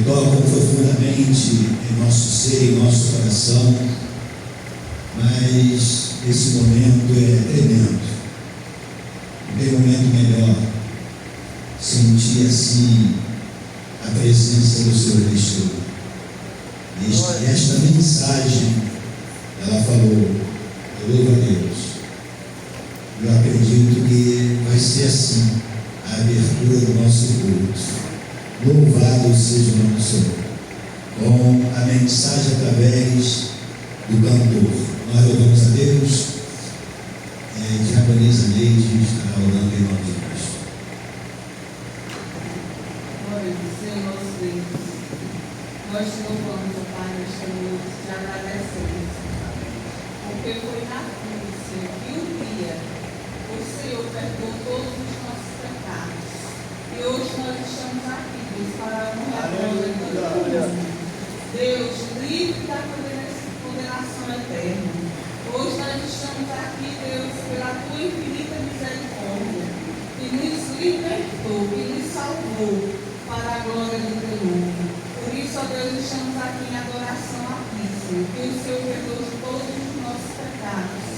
tocam profundamente em nosso ser, em nosso coração, mas esse momento é tremendo. Não tem momento melhor sentir assim a presença do Senhor Cristo. E esta mensagem, ela falou, eu louvo a Deus. Eu acredito que vai ser assim a abertura do nosso culto. Louvado seja o nome do Senhor. Com a mensagem através do cantor. Nós louvamos a Deus. Diaconisa Neide estará orando em nome de Cristo. Glória ao Senhor, nosso Deus. Nós te louvamos, ó Pai, nesta noite, te agradecemos, porque foi na cruz, Senhor, que um dia o Senhor perdoou todos os nossos pecados. E hoje nós estamos aqui, Deus, para honrar a glória de Deus. Deus, livre da condenação eterna. Hoje nós estamos aqui, Deus, pela tua infinita misericórdia, que nos libertou, que nos salvou para a glória do teu nome. Por isso, ó Deus, estamos aqui em adoração a ti, Senhor, que o Senhor perdoe todos os nossos pecados.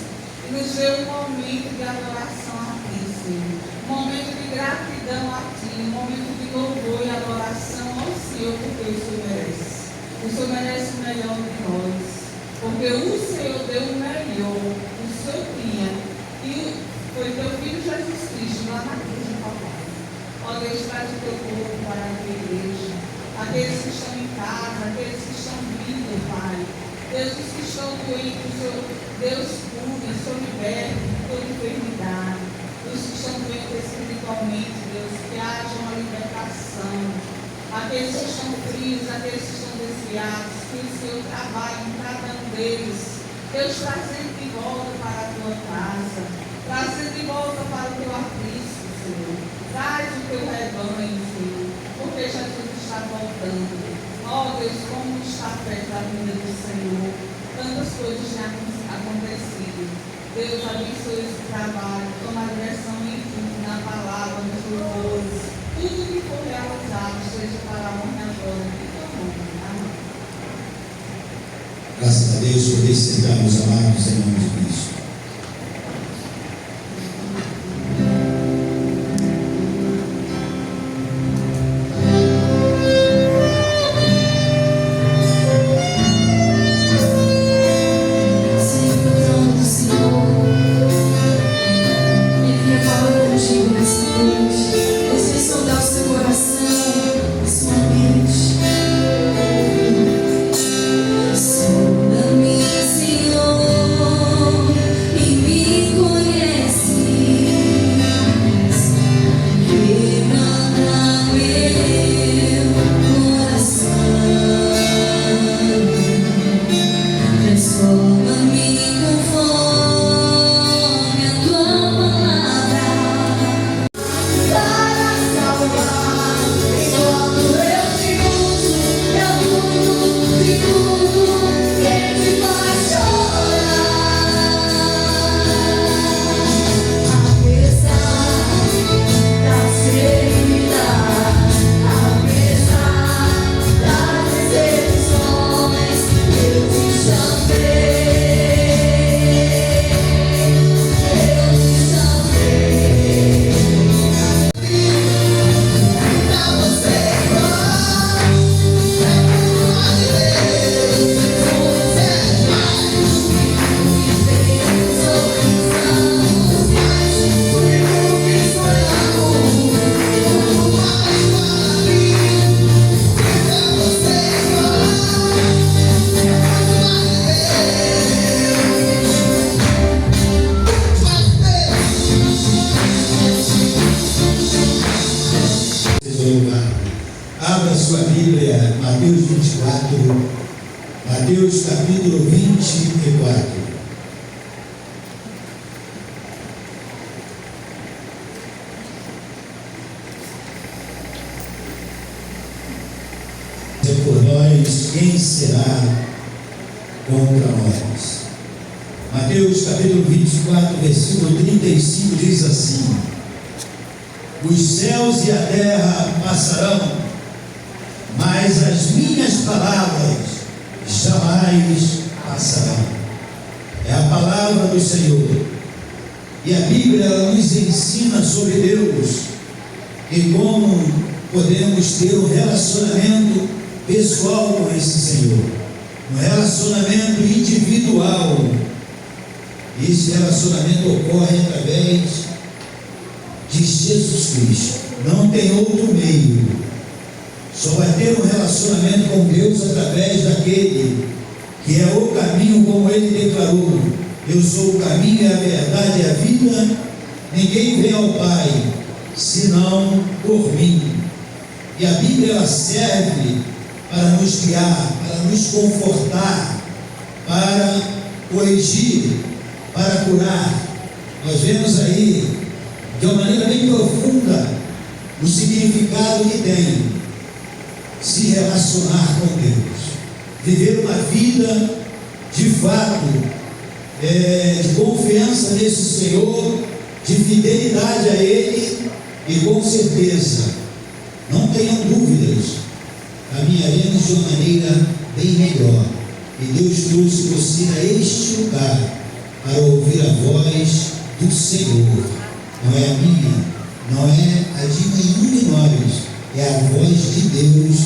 E nos dê um momento de adoração a ti, Senhor. Um momento de gratidão a ti, um momento de louvor e adoração ao Senhor, porque o Senhor merece. O Senhor merece o melhor de nós, porque o Senhor deu o melhor, o Senhor tinha, e foi teu Filho Jesus Cristo lá na cruz do Papai. Ó Deus, traz o teu povo para a tua igreja, aqueles que estão em casa, aqueles que estão vindo, Pai. Deus, os que estão doentes, o Senhor, Deus cure, o Senhor liberte de toda enfermidade. Os que estão doentes espiritualmente, Deus, que haja uma libertação. Aqueles que estão frios, aqueles que estão desviados, que o Senhor trabalhe em cada um deles. Deus, trazendo de volta para a tua casa, trazendo de volta para o teu aprisco, Senhor. Traz o teu rebanho, Senhor, porque Jesus está voltando. Ó Deus, como está perto da vinda do Senhor. Tantas coisas já acontecido. Deus, abençoe esse trabalho, toma a direção em tudo, na palavra, nos louvores. Tudo que for realizado seja para a honra e a glória de teu nome. Amém. Graças a Deus por recebermos amados em nome de Cristo. Abra sua Bíblia, Mateus 24, Mateus capítulo 24. Por nós, quem será contra nós? Mateus capítulo 24, versículo 35 diz assim: os céus e a terra passarão, mas as minhas palavras jamais passarão. É a palavra do Senhor. E a Bíblia ela nos ensina sobre Deus e como podemos ter um relacionamento pessoal com esse Senhor, um relacionamento individual. E esse relacionamento ocorre através de Jesus Cristo. Não tem outro meio. Só vai ter um relacionamento com Deus através daquele que é o caminho, como Ele declarou: eu sou o caminho, a verdade e a vida. Ninguém vem ao Pai senão por mim. E a Bíblia ela serve para nos guiar, para nos confortar, para corrigir, para curar. Nós vemos aí de uma maneira bem profunda o significado que tem se relacionar com Deus, viver uma vida de fato, de confiança nesse Senhor, de fidelidade a Ele, e com certeza, não tenham dúvidas, caminharemos de uma maneira bem melhor. E Deus trouxe você a este lugar para ouvir a voz do Senhor. Não é a minha, não é a de nenhum de nós, é a voz de Deus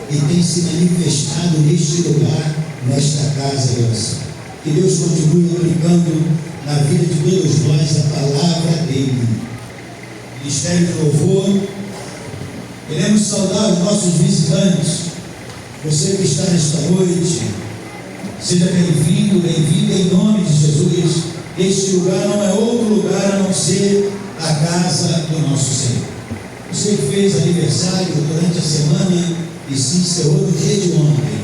que tem se manifestado neste lugar, nesta casa de oração. Que Deus continue aplicando na vida de todos nós a palavra dele. Ministério de Louvor, queremos saudar os nossos visitantes. Você que está nesta noite, seja bem-vindo, bem-vinda em nome de Jesus. Este lugar não é outro lugar a não ser a casa do nosso Senhor. Você que fez aniversário durante a semana e se encerrou no dia de ontem,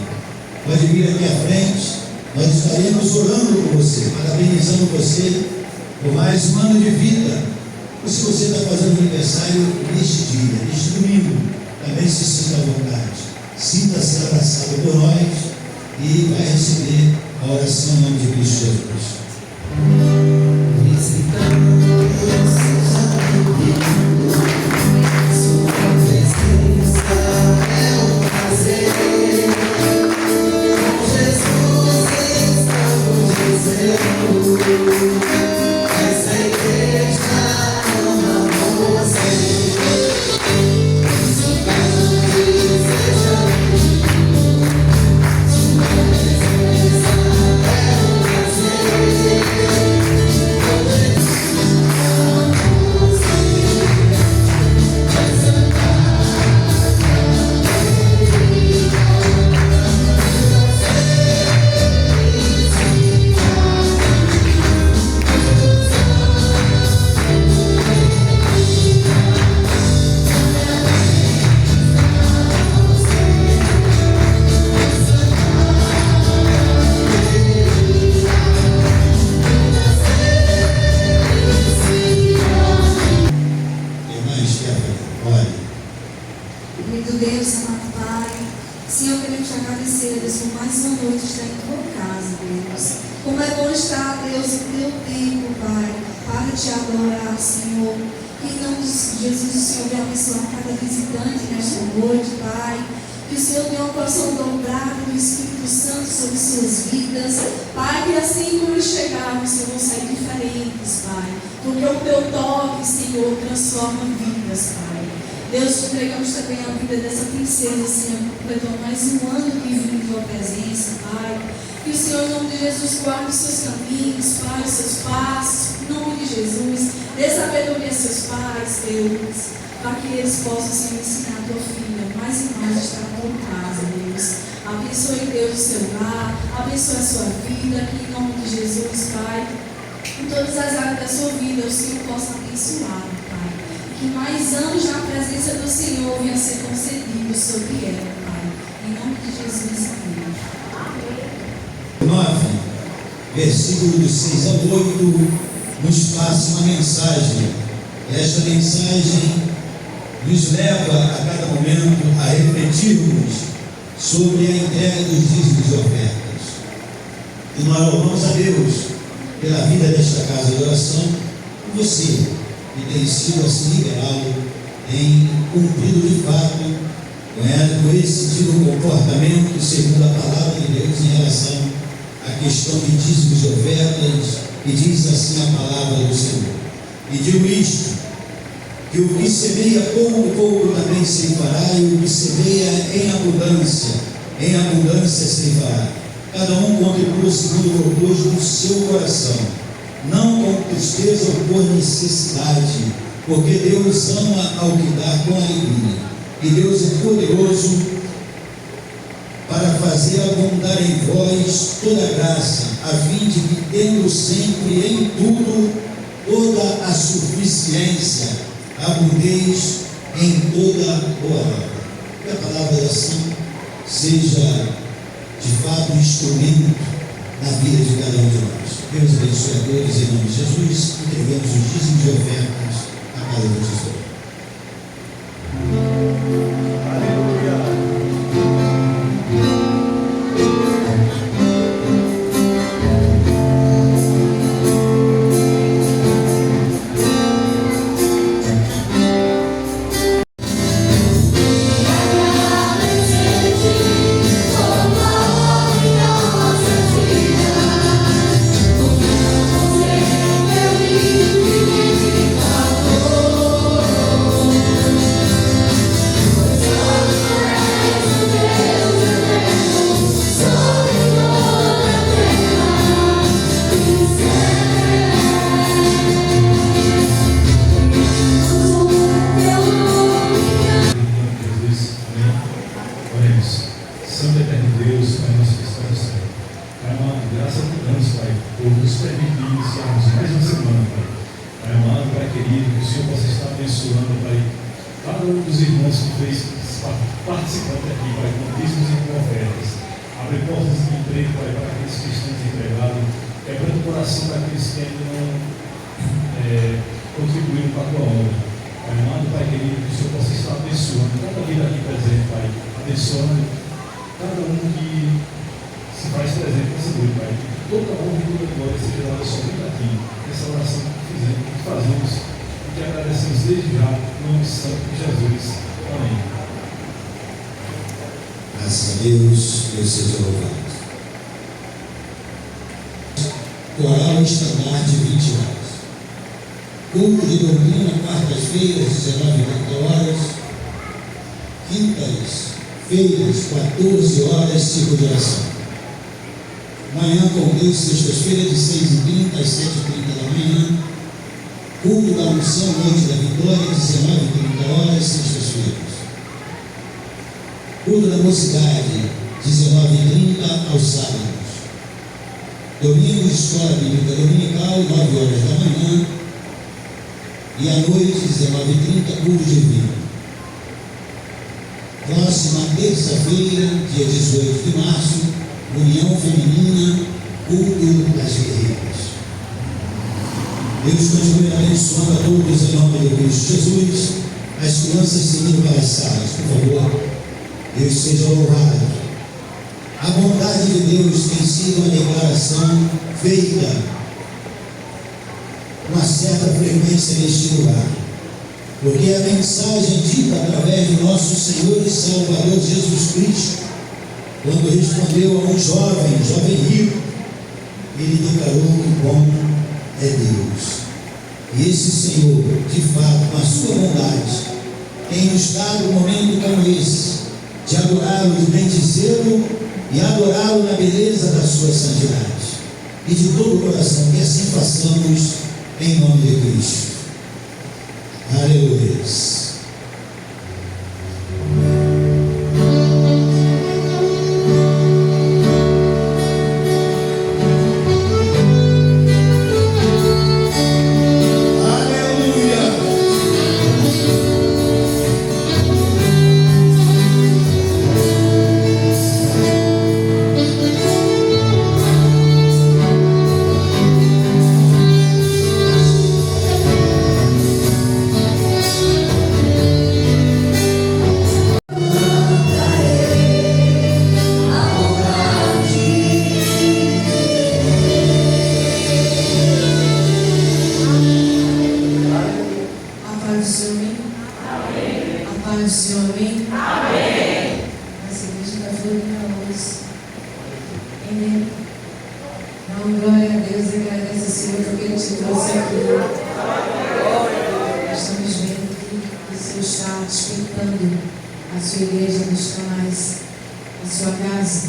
pode vir aqui à frente. Nós estaremos orando por você, parabenizando você por mais um ano de vida. Ou se você está fazendo aniversário neste dia, neste domingo, também se sinta à vontade. Sinta-se abraçado por nós e vai receber a oração em nome de Cristo Jesus. Deus, te entregamos também a vida dessa princesa, Senhor, que completou mais um ano que vive em tua presença, Pai. Que o Senhor, em nome de Jesus, guarde os seus caminhos, Pai, os seus passos, em nome de Jesus. Dê sabedoria a seus pais, Deus, para que eles possam, Senhor, ensinar a tua filha mais e mais a estar na tua casa, Deus. Abençoe, Deus, o seu lar, abençoe a sua vida, que em nome de Jesus, Pai, em todas as áreas da sua vida, o Senhor possa abençoar, Pai. Que mais anos na presença do Senhor venha ser concedido sobre ela, Pai. Em nome de Jesus, amém. 9, versículo do 6 ao 8, nos passa uma mensagem. Esta mensagem nos leva a cada momento a refletirmos sobre a entrega dos dízimos e ofertas. E nós louvamos a Deus pela vida desta casa de oração, por você que tem sido assim liberal, tem cumprido de fato com esse tipo de comportamento, segundo a palavra de Deus, em relação à questão de dízimos e ofertas, e diz assim a palavra do Senhor. E digo isto, que o que semeia pouco, pouco também ceifará, e o que semeia em abundância ceifará. Cada um contribua segundo o propósito do seu coração, não com tristeza ou por necessidade, porque Deus ama ao que dá com alegria. E Deus é poderoso para fazer abundar em vós toda a graça, a fim de que, tendo sempre em tudo toda a suficiência, abundeis em toda boa obra. Que a palavra assim seja de fato um instrumento na vida de cada um de nós. Deus abençoe a todos em nome de Jesus. Entregamos os dízimos e ofertas à casa do tesouro. Santo Eterno Deus, Pai nosso que está no céu. Pai amado, graças a Deus, Pai, por nos permitir iniciarmos mais uma semana, Pai. Pai amado, Pai querido, que o Senhor possa estar abençoando, Pai, cada um dos irmãos que fez participante aqui, Pai, com dízimos e com ofertas. Abre portas de emprego, Pai, para aqueles que estão desempregados, quebrando o coração daqueles que ainda não contribuíram para a tua obra. Pai amado, Pai querido, que o Senhor possa estar abençoando cada vida aqui presente, Pai, abençoando cada um que se faz presente nessa noite, Pai. Que toda a honra e toda a glória seja dada somente a Ti, nessa oração que fazemos e que agradecemos desde já, no nome santo de Jesus. Amém. Graças a Deus, Deus seja louvado. Coral Estandarte, 20 horas. Culto de doutrina, quartas-feiras, 19h30. Quintas-feiras, 14 horas, ciclo de oração. Manhã com Deus, sextas-feiras, de 6h30 às 7h30 da manhã. Culto da unção, noite da vitória, 19h30, sextas-feiras. Culto da mocidade, 19h30 aos sábados. Domingo, escola bíblica dominical, 9 horas da manhã. E à noite, 19h30, culto divino. Próxima terça-feira, dia 18 de março, União Feminina, culto das guerreiras. Deus continue abençoando a todos em nome de Cristo Jesus. As crianças seguindo para as salas, por favor. Deus seja louvado. A bondade de Deus tem sido uma declaração feita com uma certa frequência neste lugar, porque a mensagem dita através do nosso Senhor e Salvador Jesus Cristo, quando respondeu a um jovem rico, ele declarou que bom é Deus. E esse Senhor, de fato, com a sua bondade, tem nos dado um momento como esse, de adorá-lo, de bendizê-lo e adorá-lo na beleza da sua santidade. E de todo o coração, que assim façamos em nome de Cristo. Aleluia. A paz do Senhor, amém? Deus. Amém. Então, glória a Deus, agradece ao Senhor porque Ele te trouxe aqui. Nós estamos vendo que o Senhor está despertando a sua igreja nos canais, a sua casa,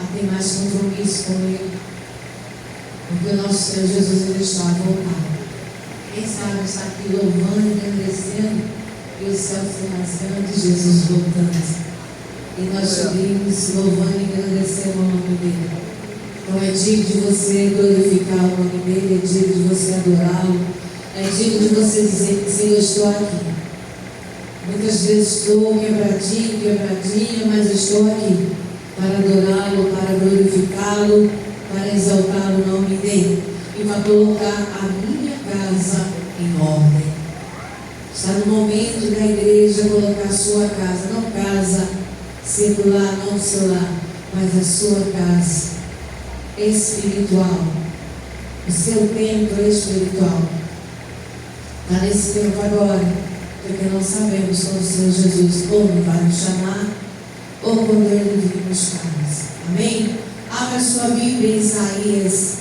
a ter mais compromisso com Ele. Porque o nosso Senhor Jesus Ele está a voltar. Quem sabe está aqui louvando e agradecendo e o céu se rasgando e Jesus voltando. E nós subimos louvando e agradecendo o nome dele. Então é digno de você glorificar o nome dele, é digno de você adorá-lo, é digno de você dizer que Senhor, eu estou aqui. Muitas vezes estou quebradinha, mas eu estou aqui para adorá-lo, para glorificá-lo, para exaltar o nome dele e para colocar a minha casa em ordem. Está no momento da igreja colocar a sua casa, não casa secular, não celular, mas a sua casa espiritual, o seu templo espiritual. Está nesse tempo agora, porque não sabemos quando o Senhor Jesus ou vai nos chamar, ou quando Ele vir buscar. Amém? Abra sua Bíblia em Isaías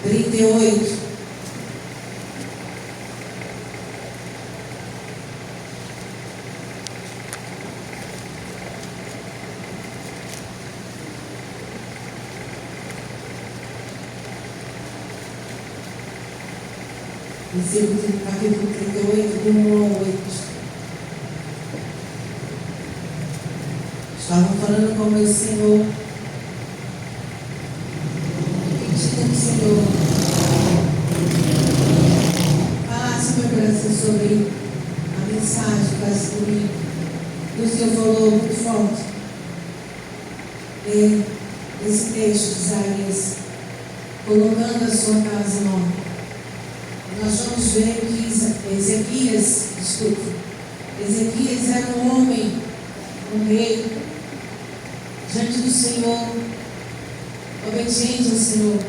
38. Capítulo 38, do 1 ao 8. Estavam falando com o meu Senhor, pedindo que o Senhor falasse meu coração sobre a mensagem que vai ser comigo. E o Senhor falou muito forte esse texto de Isaías, colocando a sua casa em ordem. Nós vamos ver que Ezequias era um homem, um rei, diante do Senhor, obediente ao Senhor,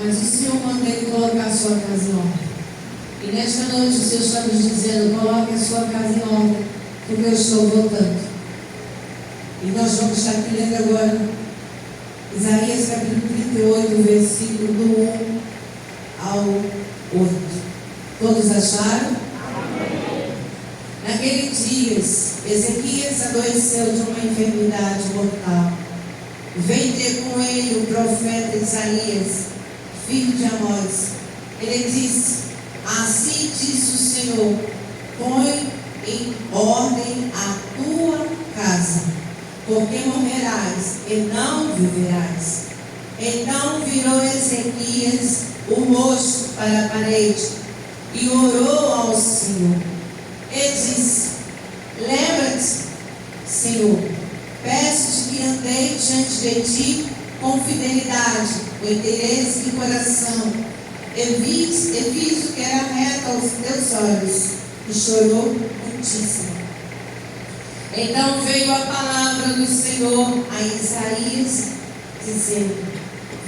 mas o Senhor manda ele colocar a sua casa em ordem. E nesta noite o Senhor está nos dizendo: coloque a sua casa em ordem, porque eu estou voltando. E nós vamos estar aqui lendo agora Isaías capítulo 38, versículo do 1 ao 8. Todos acharam? Amém. Naqueles dias, Ezequias adoeceu de uma enfermidade mortal. Veio ter com ele o profeta Isaías, filho de Amós. Ele disse: assim diz o Senhor, põe em ordem a tua casa, porque morrerás e não viverás. Então virou Ezequias o rosto para a parede e orou ao Senhor. Ele disse: lembra-te, Senhor, peço-te que andei diante de ti com fidelidade, com interesse e coração. E fiz o que era reto aos teus olhos. E chorou muitíssimo. Então veio a palavra do Senhor a Isaías, dizendo: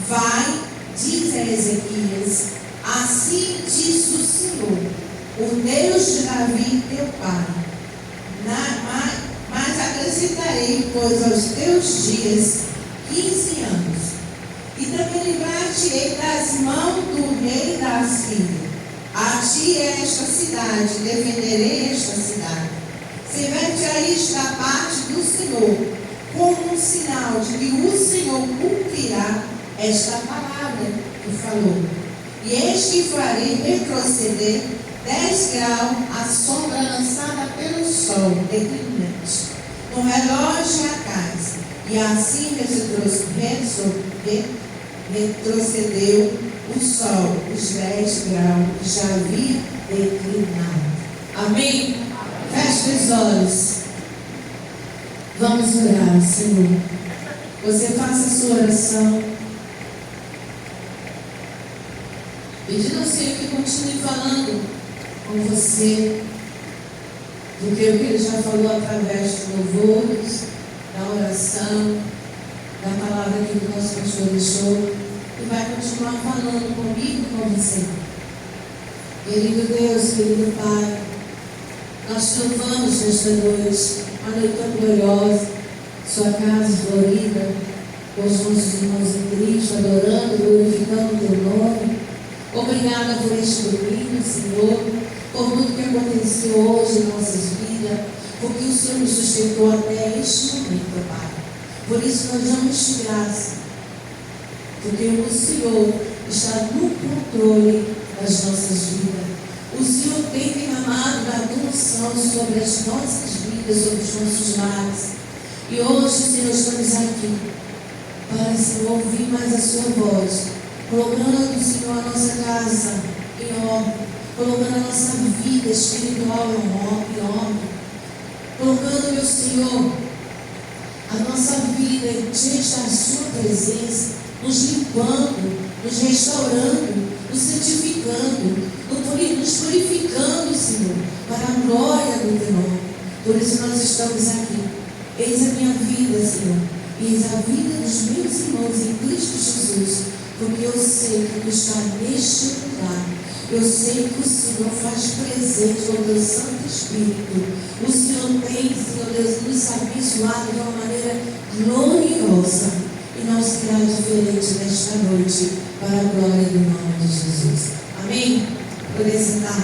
vai, diz a Ezequias, assim diz o Senhor, o Deus de Davi teu pai, mas acrescentarei, pois aos teus dias 15 anos, e também livrar-te-ei das mãos do rei da Assíria. A ti esta cidade, defenderei esta cidade. Semente aí está a parte do Senhor, como um sinal de que o Senhor cumprirá esta palavra que falou. E eis que farei retroceder 10 graus a sombra lançada pelo sol declinante, no relógio a casa. E assim retrocedeu o sol, os 10 graus que já havia declinado. Amém? Feche os olhos. Vamos orar, Senhor. Você faça a sua oração, pedindo ao Senhor que continue falando com você, porque o que Ele já falou através dos louvores, da oração, da palavra que o nosso pastor deixou, e vai continuar falando comigo e com você. Querido Deus, querido Pai, Nós te louvamos nesta noite, uma noite tão gloriosa, sua casa florida, com os nossos irmãos em Cristo, adorando, glorificando o teu nome. Obrigada por este domingo, Senhor, por tudo que aconteceu hoje em nossas vidas, porque o Senhor nos sustentou até este momento, Pai. Por isso nós damos te graça, porque o Senhor está no controle das nossas vidas. O Senhor tem derramado da tua unção sobre as nossas vidas, sobre os nossos lares. E hoje, Senhor, estamos aqui para, Senhor, ouvir mais a sua voz, colocando, Senhor, a nossa casa em ordem, colocando a nossa vida espiritual em ordem, colocando, meu Senhor, a nossa vida diante da sua presença, nos limpando, nos restaurando, nos santificando, nos purificando, Senhor, para a glória do teu nome. Por isso nós estamos aqui. Eis a minha vida, Senhor, e eis a vida dos meus irmãos em Cristo Jesus, porque eu sei que tu está neste lugar. Eu sei que o Senhor faz presente com o teu Santo Espírito. O Senhor tem, Senhor Deus, nos abençoado de uma maneira gloriosa. E não será diferente nesta noite, para a glória do nome de Jesus. Amém? Poder sentar.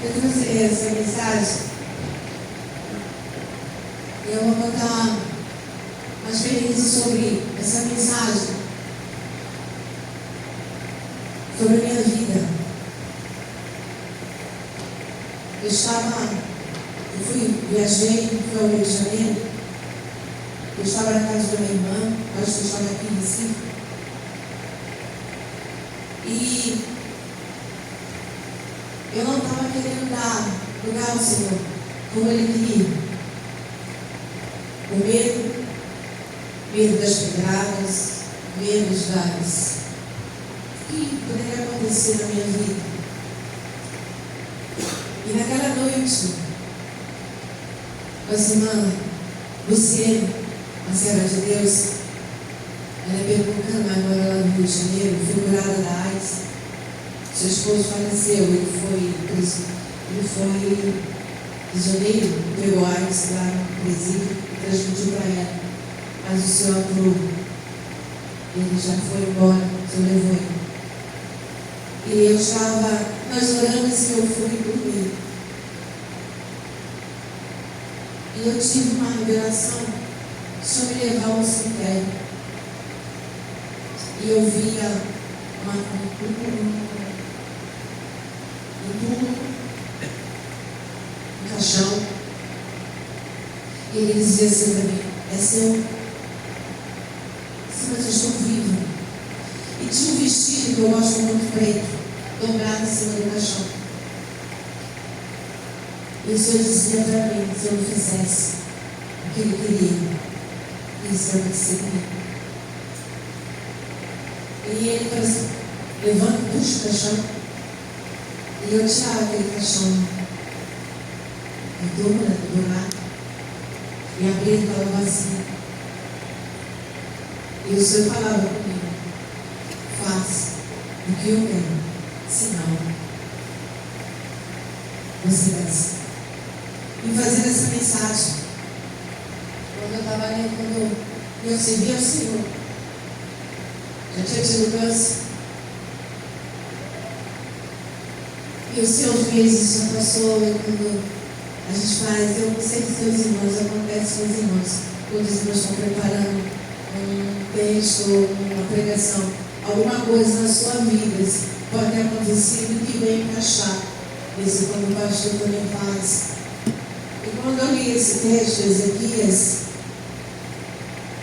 Eu trouxe essa mensagem. E eu vou contar uma experiência sobre essa mensagem. Sobre a minha vida. Viajei, fui ao Rio de Janeiro. Eu estava na casa da minha irmã, acho que eu estava aqui em Recife. E eu não estava querendo dar lugar ao Senhor como Ele queria. Com medo das pedradas, medo das que poderia acontecer na minha vida. E naquela noite, a irmã Luciene, a serva de Deus, ela é pernambucana, agora lá no Rio de Janeiro, foi curada da AIDS. Seu esposo faleceu, ele foi prisioneiro, pegou AIDS lá no presídio e transmitiu para ela. Mas o Senhor aprovou. Ele já foi embora, o Senhor levou ele. E nós oramos e eu fui dormir. E eu tive uma revelação sobre levar ao cemitério. E eu via um caixão. E ele dizia assim para mim: é seu? Mas eu estou vivo. E tinha um vestido que eu gosto muito, preto, dobrado em cima do caixão. E o Senhor dizia para mim: se eu não fizesse o que Ele queria, isso ia acontecer comigo. E Ele falou assim: levanta, puxa o caixão. E eu tirava aquele caixão do lado e abria e estava vazio. E o Senhor falava comigo: faça o que eu quero, senão você vai ser. E fazendo essa mensagem, quando eu estava lendo, quando eu servi ao Senhor, já tinha tido câncer, e os seus meses já passou, e quando a gente faz, eu não sei que seus irmãos, acontece com os irmãos, quando os irmãos estão preparando um texto, uma pregação, alguma coisa na sua vida pode ter acontecido que vem encaixar. Isso quando o pastor também faz. E quando eu li esse texto, Ezequias,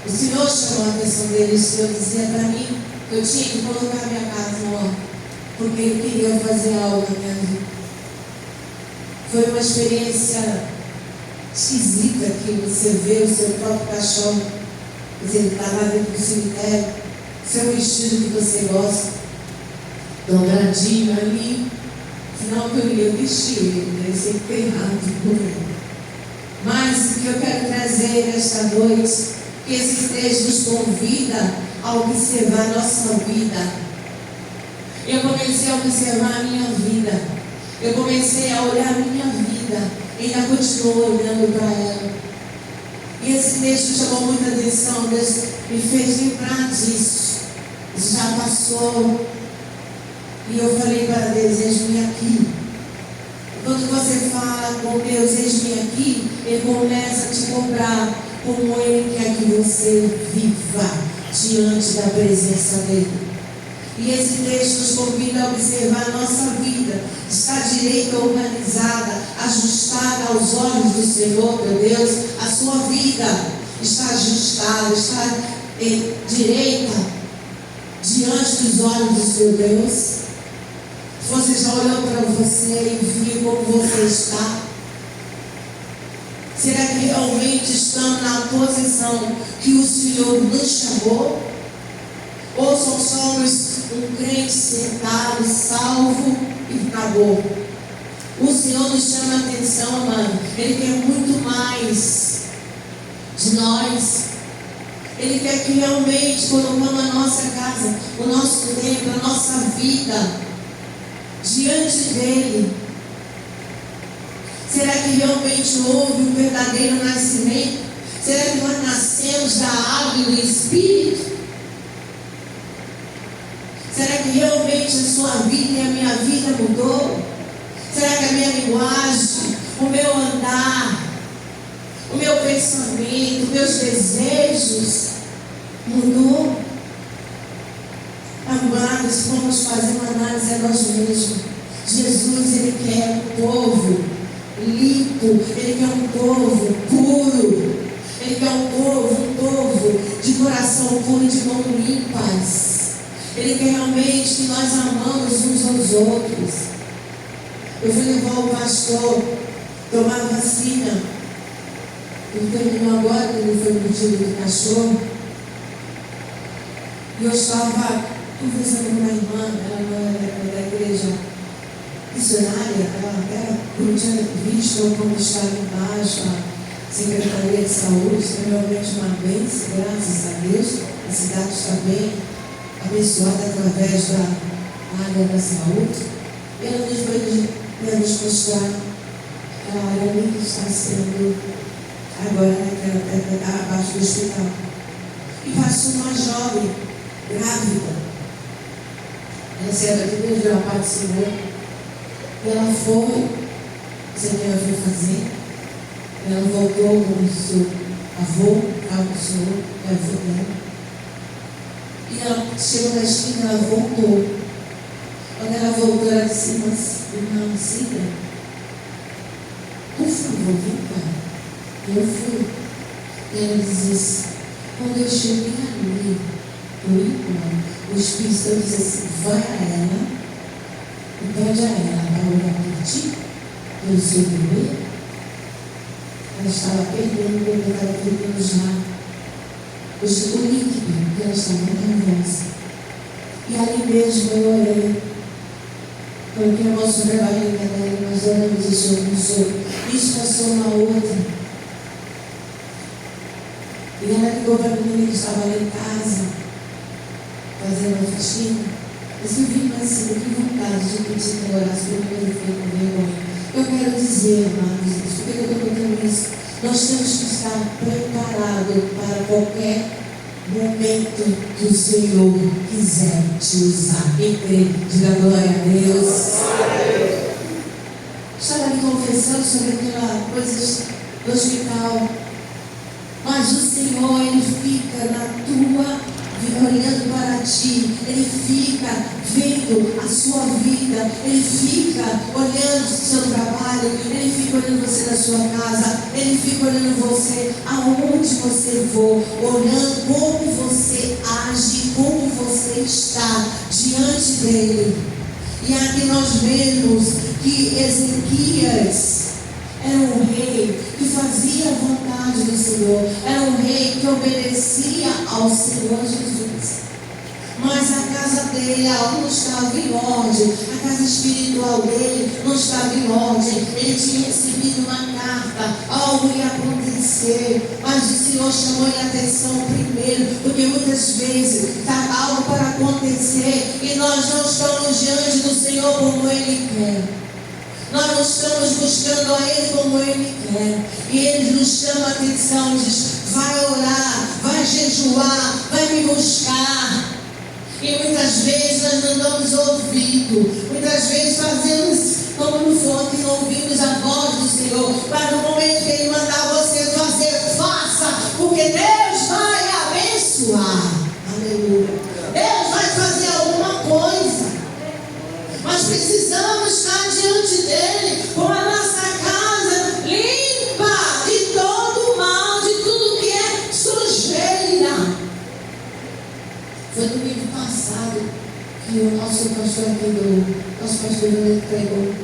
o Senhor chamou a atenção dele, o Senhor dizia para mim que eu tinha que colocar minha casa em ordem, porque Ele queria fazer algo na minha vida. Foi uma experiência esquisita que você vê o seu próprio caixão, ele está lá dentro do cemitério, seu vestido que você gosta, dobradinho ali, afinal que eu ia vestir ele, né? Ser enterrado por ele. Mas o que eu quero trazer nesta noite, que esse texto nos convida a observar a nossa vida. Eu comecei a observar a minha vida. Eu comecei a olhar a minha vida, ainda continuo olhando para ela. E esse texto chamou muita atenção, Deus me fez lembrar disso. Isso já passou. E eu falei para Deus, eis-me aqui. Quando você fala com Deus, eis-me aqui, Ele começa a te cobrar como Ele quer que você viva diante da presença dEle. E esse texto nos convida a observar a nossa vida. Está direita, organizada, ajustada aos olhos do Senhor, meu Deus. A sua vida está ajustada, está direita diante dos olhos do seu Deus. Você já olhou para você e viu como você está? Será que realmente estamos na posição que o Senhor nos chamou? Ou somos um crente sentado, salvo e acabou? O Senhor nos chama a atenção, mano. Ele quer muito mais de nós. Ele quer que realmente colocamos a nossa casa, o nosso tempo, a nossa vida diante dEle. Será que realmente houve um verdadeiro nascimento? Será que nós nascemos da água e do Espírito? Será que realmente a sua vida e a minha vida mudou? Será que a minha linguagem, o meu andar, o meu pensamento, meus desejos mudou? Amados, vamos fazer uma análise a nós mesmos. Jesus, Ele quer um povo limpo, Ele quer um povo puro, Ele quer um povo de coração puro e de mãos limpas. Ele quer realmente que nós amamos uns aos outros. Eu fui levar o pastor tomar vacina. Ele terminou agora, que ele foi pedido do cachorro. E eu estava conversando com uma irmã, ela era da igreja missionária, ela não tinha visto como estava embaixo a Secretaria de Saúde, realmente uma bênção, graças a Deus. A cidade está bem abençoada através da área da saúde. E ela nos vai nos mostrar a área ali que está sendo agora abaixo do hospital. E passou uma jovem grávida. Ela saiu daqui desde a parte de Senhor. E ela foi, você que ela foi fazer. Ela voltou com o seu avô, estava com o senhor, que é avô dela. E ela chegou na esquina, ela voltou. Quando ela voltou, ela disse, mas irmã Cida, por favor, vem cá. E eu fui. E ela dizia assim, quando eu cheguei ali, o Espírito Santo disse assim, vai a ela e pede a ela para orar por ti, pelo seu bebê. Ela estava perdendo o bebê, estava perdendo já o líquido, que ela estava nervosa. E ali mesmo eu orei. Coloquei a mão sobre a barriga dela, nós oramos e Senhor abençoou. Isso passou uma outra. E ela ligou para a menina que estava lá em casa, fazendo a faxina. Disse, vim assim, que vontade de pedir que ela orasse por mim, eu fiquei com vergonha. Eu quero dizer, amados, por que eu estou contando isso? Nós temos que estar preparados para qualquer momento que o Senhor quiser te usar. Quem crê, diga glória a Deus. Estava me confessando sobre aquela coisa do hospital. Mas o Senhor, Ele fica na tua vida, olhando para ti. Ele fica vendo a sua vida. Ele fica olhando o seu trabalho. Ele fica olhando você na sua casa. Ele fica olhando você aonde você for. Olhando como você age, como você está diante dele. E aqui nós vemos que Ezequias era um rei que fazia a vontade do Senhor. Era um rei que obedecia ao Senhor Jesus. Mas a casa dele não estava em ordem. A casa espiritual dele não estava em ordem. Ele tinha recebido uma carta. Algo ia acontecer. Mas o Senhor chamou a atenção primeiro. Porque muitas vezes está algo para acontecer. E nós não estamos diante do Senhor como Ele quer. Nós não estamos buscando a Ele como Ele quer. E Ele nos chama a atenção e diz: vai orar, vai jejuar, vai me buscar. E muitas vezes nós não damos ouvido. Muitas vezes fazemos como no fogo e não ouvimos a voz do Senhor. Mas no momento que Ele mandar você fazer, faça. Porque Deus vai abençoar. Aleluia. Deus vai fazer alguma coisa. Mas precisamos estar diante dEle com a nossa casa limpa de todo mal, de tudo que é sujeira. Foi domingo passado que o nosso pastor pregou, nosso pastor pregou.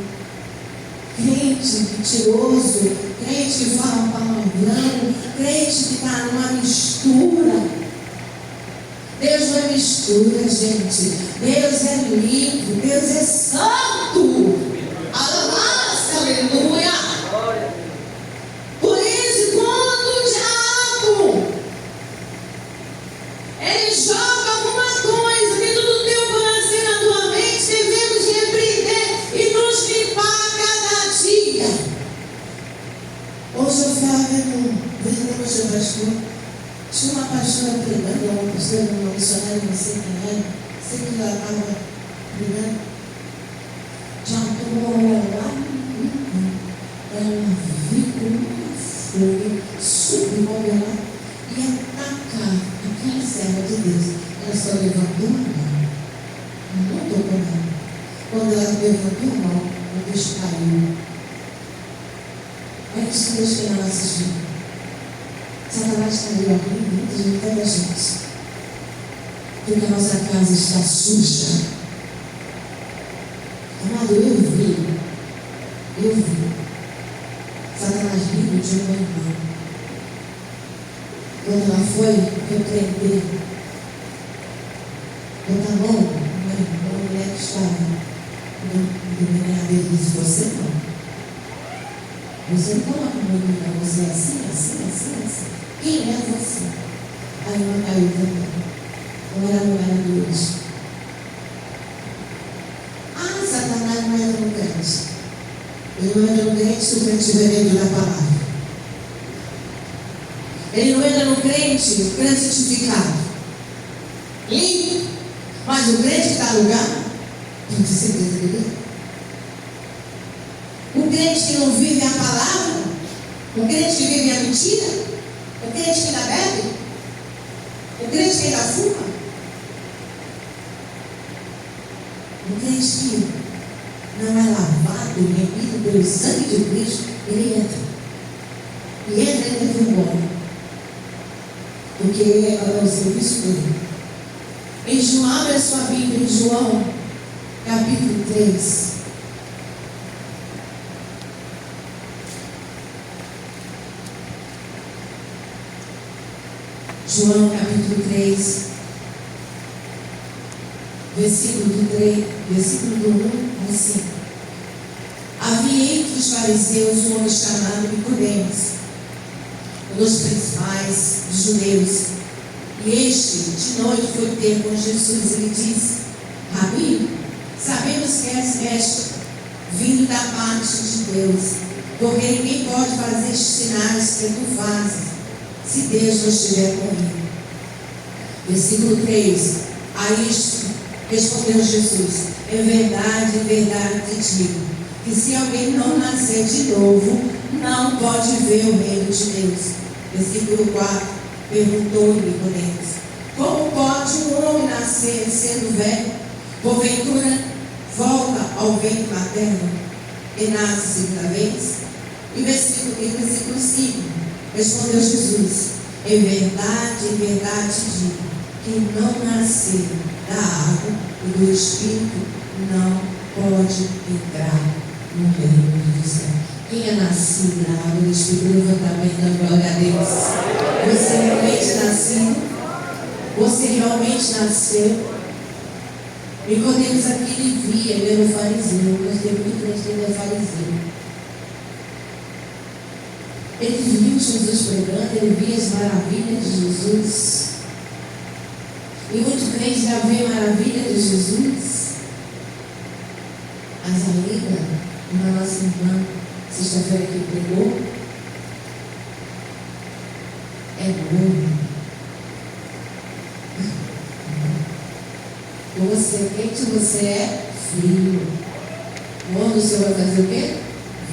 Crente mentiroso, crente que fala palavrão, crente que está numa mistura. Deus não é mistura, gente. Deus é limpo, Deus é santo. Alabança, aleluia. Por isso, quando o diabo ele joga alguma coisa dentro do teu coração e na tua mente, devemos repreender e nos limpar a cada dia. Hoje eu estava vendo o seu pastor. Tinha uma pastora pregando, uma pastora, uma missionária, não sei quem era, sei que ela estava pregando. Já tomou lá, ela viu uma folha, subiu ela e atacar aquela serva de Deus. Ela só levantou a mão, não tocou nada. Quando ela levantou a mão, o bicho caiu. Olha isso que Deus tem na nossa vida. Satanás está ali abrindo até a gente, porque a nossa casa está suja. Amado, eu vi Satanás vindo de uma irmã. Quando ela foi repreender, botar a mão uma mulher que estava no dele, disse: você não coloca a mão na você assim. Quem é você? A irmã caiu também. Ou ela não era de hoje? Satanás não entra no crente. Ele não entra no crente se o crente estiver dentro da palavra. Ele não entra no crente santificado, limpo. Mas o crente que está alugado, tem que ser dele. O crente que não vive a palavra, o crente que vive a mentira, o crente que ainda bebe, o crente que ainda fuma, o crente que não é lavado, remido pelo sangue de Cristo, ele entra. E entra e vai embora. Porque é o serviço dele. Em João, abre a sua Bíblia em João, capítulo 3. João capítulo 3, versículo do 1 ao 5. Havia entre os fariseus um homem chamado Nicodemos, um dos principais dos judeus. E este, de noite, foi ter com Jesus e lhe disse: Rabi, sabemos que és mestre, vindo da parte de Deus, porque ninguém pode fazer estes sinais que tu fazes, se Deus não estiver com ele. Versículo 3. A isto respondeu Jesus: em verdade te digo, que se alguém não nascer de novo, não pode ver o reino de Deus. Versículo 4. Perguntou-lhe Nicodemos: como pode um homem nascer sendo velho? Porventura volta ao ventre materno e nasce segunda vez? E versículo 5. Respondeu Jesus: em verdade te digo, quem não nascer da água e do Espírito não pode entrar no reino do céu. Quem é nascido da água e do Espírito, levanta bem, dando glória a Deus. Você realmente nasceu? Você realmente nasceu? Nicodemos aqui ele via, ele era um fariseu, mas tem muito crente que ele é fariseu. Ele viu Jesus pregando, ele via as maravilhas de Jesus. E muito crente já vê a maravilha de Jesus. Mas ainda como a nossa irmã, sexta-feira que pregou, é morno. Ou você é quente ou você é frio. Morno, o Senhor vai fazer o quê?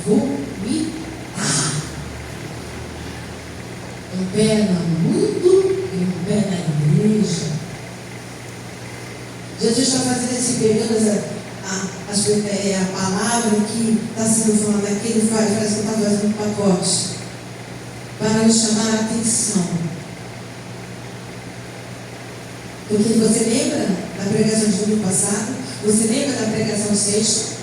Vomitar. Um pé no mundo e um pé na igreja. Jesus está fazendo esse período, a palavra que está sendo falada aqui, ele parece que está fazendo um pacote para nos chamar a atenção. Porque você lembra da pregação de domingo passado? Você lembra da pregação sexta?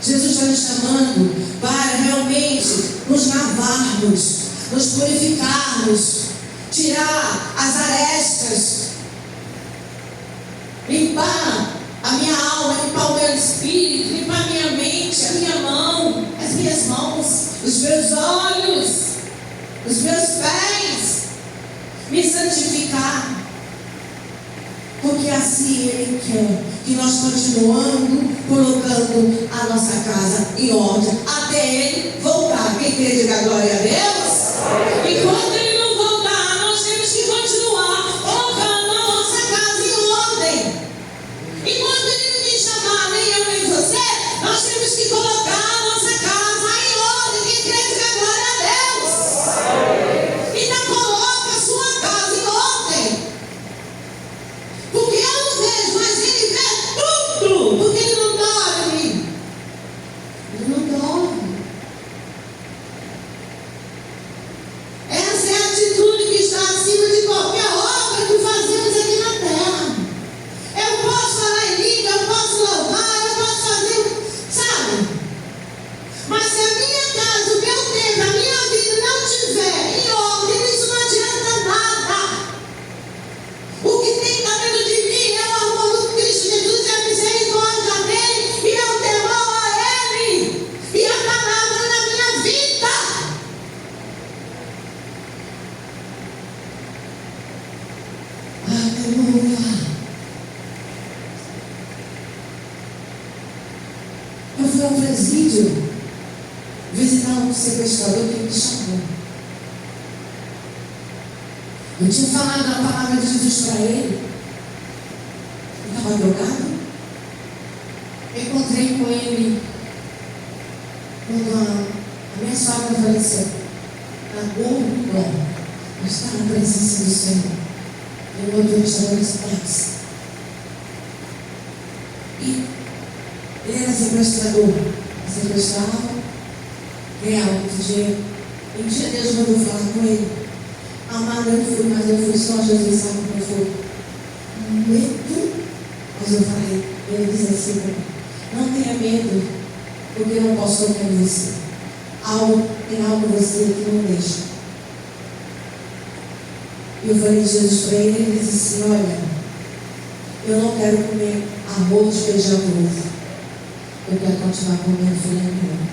Jesus está nos chamando para realmente nos lavarmos, nos purificarmos, tirar as arestas, limpar a minha alma, limpar o meu espírito, limpar a minha mente, a minha mão, as minhas mãos, os meus olhos, os meus pés, me santificar. Porque assim Ele quer que nós continuamos colocando a nossa casa em ordem até Ele voltar. Quem quer dizer glória a Deus? E quando Ele não voltar, nós temos que continuar colocando a nossa casa em ordem. E quando Ele não me chamar, nem eu nem você, nós temos que colocar a nossa casa em ordem. Quem quer dizer glória a Deus? Então coloca a sua casa em ordem. Porque eu não vejo, mas Ele vê tudo. Porque Ele não dorme. Ele não dorme. Essa é a atitude que está acima de qualquer obra que fazemos aqui na terra. Eu posso falar em língua, eu posso louvar, eu posso fazer, sabe? Mas se a minha casa, o meu tempo, a minha vida não estiver em ordem, isso não adianta nada. O que tem dentro de mim é o amor do Cristo Jesus, é a misericórdia dele, e é o temor a Ele, e a palavra na minha vida. Aleluia. Eu fui ao presídio visitar um sequestrador que me chamou. Eu tinha falado a palavra de Jesus para ele. Ele estava drogado. Eu encontrei com ele quando a minha sogra faleceu. Na Gol, mas está na presença do Senhor. Eu motorista de táxi. E ele era sequestrador. Sequestrava, ganhava muito dinheiro. E um dia Deus mandou falar com ele. Amado, eu fui, mas eu fui só Jesus, sabe como eu fui? Medo. Mas eu falei, ele disse assim para mim: não tenha medo, porque eu não posso tocar em você. Tem algo em você que não deixa. E eu falei de Jesus para ele, ele disse assim: olha, eu não quero comer arroz, feijão e ovo. Eu quero continuar comendo filé mignon.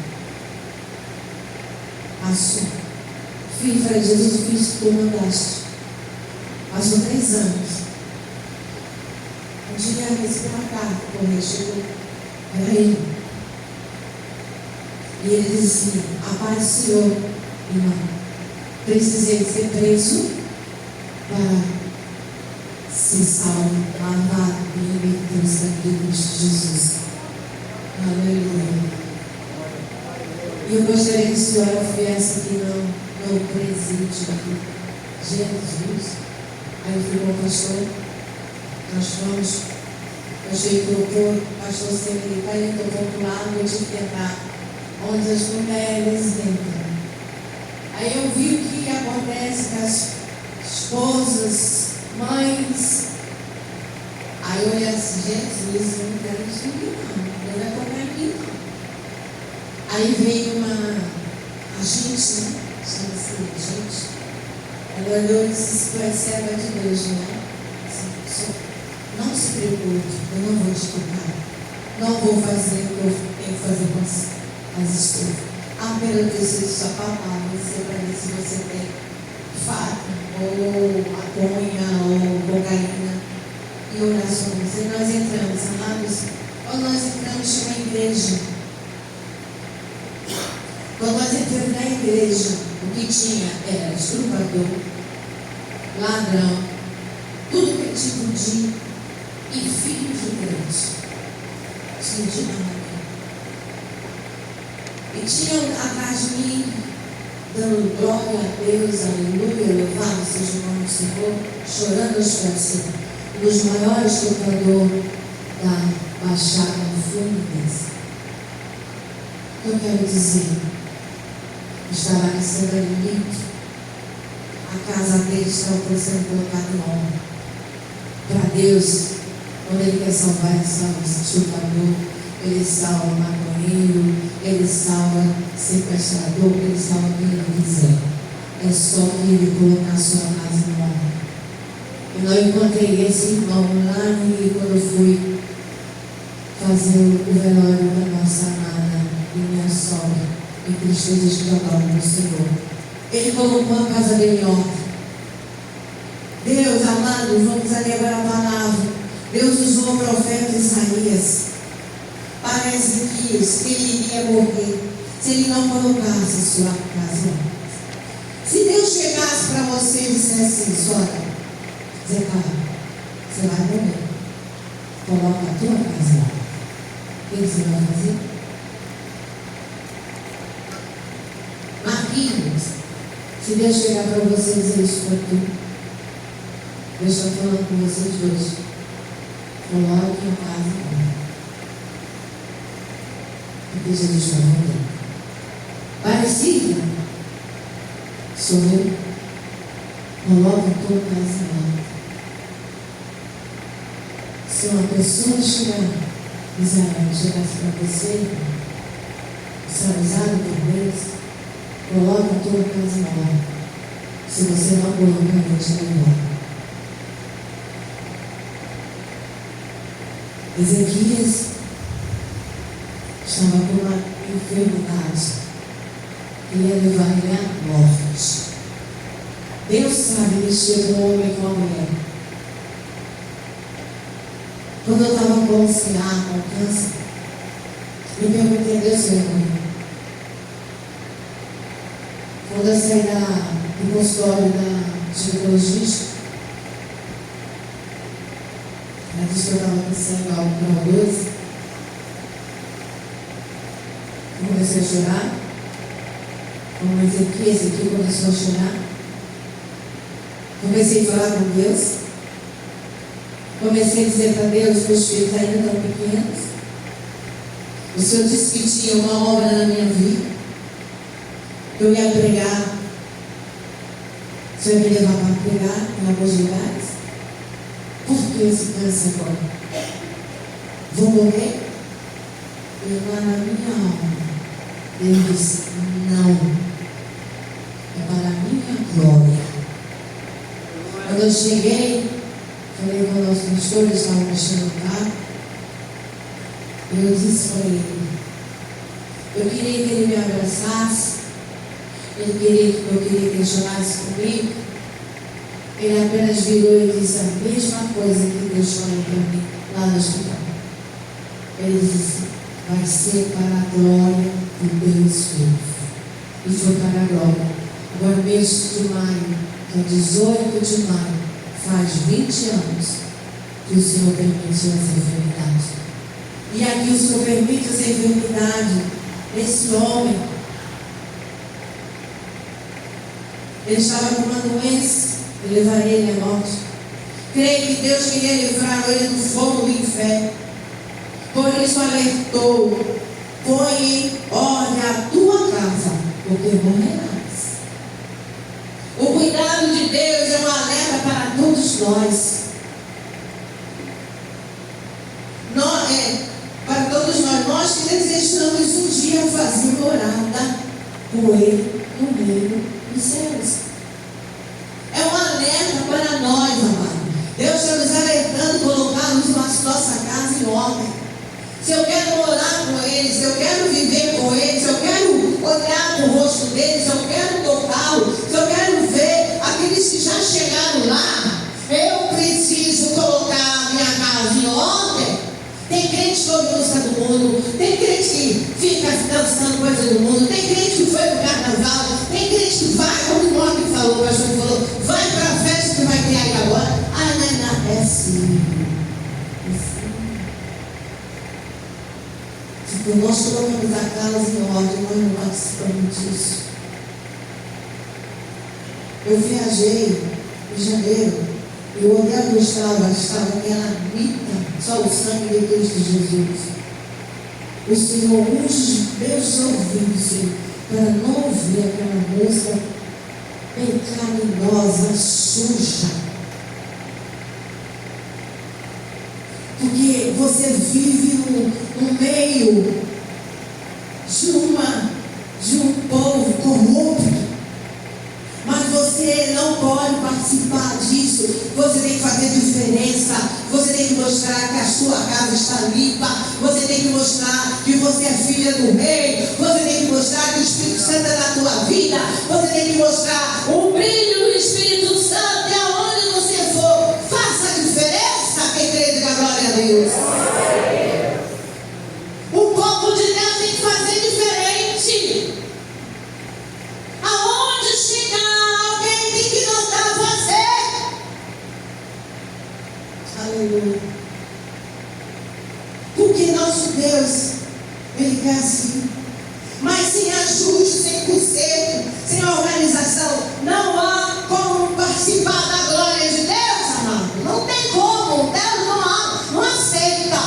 Passou. Filho, falei, Jesus, eu fiz o que tu mandaste. Passou 3 anos. Um dia eu recebi uma carta, o correio chegou. Era ele. E ele disse assim: a paz do Senhor, irmão. Precisei ser preso para ser salvo, lavado e liberto pelo sangue de Cristo Jesus. Aleluia. E eu gostaria que a senhora viesse aqui no presídio aqui. Jesus. Aí eu fui com o pastor. Nós fomos. Eu cheguei o pastor sempre para ele tocou para o lado, eu tive que entrar onde as mulheres entram. Aí eu vi o que acontece com as esposas, mães. Aí eu olhei assim: Jesus, eu não quero isso aqui não. Eu não é comer aqui não. Aí veio uma agente, né? Chama-se agente. Ela olhou e disse: tu é serva de Deus, não é? Não se preocupe, eu não vou te tocar. Não vou fazer o que eu tenho que fazer com as esposas. Apenas preciso só palpar você para ver se você tem fato, ou maconha, ou cocaína. E olhar só você. Nós entramos, amados. Quando nós entramos na igreja, quando nós entramos na igreja, o que tinha era estrupador, ladrão, tudo que é tipo de infiltrante. Tinha de nada. E tinham atrás de mim, dando glória a Deus, aleluia, louvado seja o nome do Senhor, chorando aos pés dos maiores tocadores da Baixada Fluminense. O que eu quero dizer? Estava sendo limite. A casa dele estava sendo colocada em honra. Para Deus, quando Ele quer salvar, Ele salva o estuprador, Ele salva o maconheiro, Ele salva o sequestrador, Ele salva quem Ele quiser. É só que Ele colocar a sua casa em honra. E eu encontrei esse irmão lá no Rio, quando eu fui fazer o velório da nossa amada e minha sogra, em Cristo Jesus, que adora o Senhor. Ele colocou a casa dele em ordem. Deus, amado, vamos ali agora a palavra. Deus usou o profeta Isaías para Ezequias, que ele iria morrer se ele não colocasse a sua casa em ordem. Se Deus chegasse para você e dissesse assim, olha, Zé Carlos, você vai morrer. Coloca a tua casa lá. O que você vai fazer? Marquinhos, se Deus chegar para você e dizer isso para tu, Deus está falando com vocês dois. Coloque a casa lá. Porque Jesus está falando. Parecida, sou eu. Coloca a tua casa lá. Se uma pessoa chegar, Israel, chegasse para você, usado por Deus, coloca a tua casa lá. Se você não colocar, eu te levar. Ezequias estava com uma enfermidade que ia levar ele à morte. Deus sabe mexer com o homem e com a mulher. Quando eu estava com CA, com câncer, eu perguntei a Deus, Senhor, quando eu saí do consultório da ginecologista, ela disse que eu estava com sangue alto para 12. Eu comecei a chorar. Como Ezequias aqui começou a chorar. Comecei a falar com Deus. Comecei a dizer para Deus, meus filhos ainda estão pequenos. O Senhor disse que tinha uma obra na minha vida. Eu ia pregar. O Senhor ia me levar para pregar em alguns lugares. Por que esse câncer agora? Vou morrer? E lá na minha alma, Deus disse, não. É para a minha glória. Quando eu cheguei, falei com o nosso pastor, eles estavam mexendo no carro. Eu disse para ele, eu queria que ele me abraçasse, eu queria que ele chorasse comigo. Ele apenas virou e disse a mesma coisa que Deus falou para mim lá no hospital. Ele disse, vai ser para a glória de Deus vivo. E foi para a glória. Agora, mês de maio, que é 18 de maio, faz 20 anos que o Senhor permitiu essa enfermidade. E aqui o Senhor permite essa enfermidade. Esse homem, ele estava com uma doença que levaria ele à morte. Creio que Deus queria livrar ele do fogo do inferno. Por isso alertou, põe em ordem a tua casa, porque morrerás. O cuidado de Deus é um alerta para todos nós. Para todos nós que desejamos um dia fazer morada com Ele no meio dos céus. É um alerta para nós, amado. Deus está nos alertando, colocando nossa casa em ordem. Se eu quero morar com Ele, se eu quero viver com Ele, se eu quero olhar para o rosto dele, se eu quero tocá-lo, se eu quero ver aqueles que já chegaram lá, eu preciso colocar a minha casa em ordem. Tem crente que ouve música do mundo, tem crente que fica dançando coisa do mundo, tem crente que foi pro carnaval, tem crente que vai, como o Morgan falou, o pastor falou, vai para a festa que vai ter aí agora. Ah, não é nada, é assim. Tipo, nós colocamos a casa em ordem, nós não participamos disso. Eu viajei em janeiro. Eu olhei onde eu estava aquela mita, só o sangue de Cristo Jesus. O Senhor unge meus ouvidos para não ouvir aquela música pecaminosa, suja. Porque você vive no meio de um povo corrupto. Mas você não pode participar disso. Você tem que fazer diferença. Você tem que mostrar que a sua casa está limpa. Você tem que mostrar que você é filha do rei. Você tem que mostrar que o Espírito Santo é na tua vida. Você tem que mostrar o brilho do Espírito Santo. E aonde você for, faça a diferença. Quem crê, diga glória a Deus. O povo de Deus tem que fazer diferente. Aonde chegar, alguém tem que notar você. Aleluia. Porque nosso Deus, Ele quer assim. Mas sem ajuste, sem conserto, sem organização, não há como participar da glória de Deus, amado. Não tem como. Deus não aceita.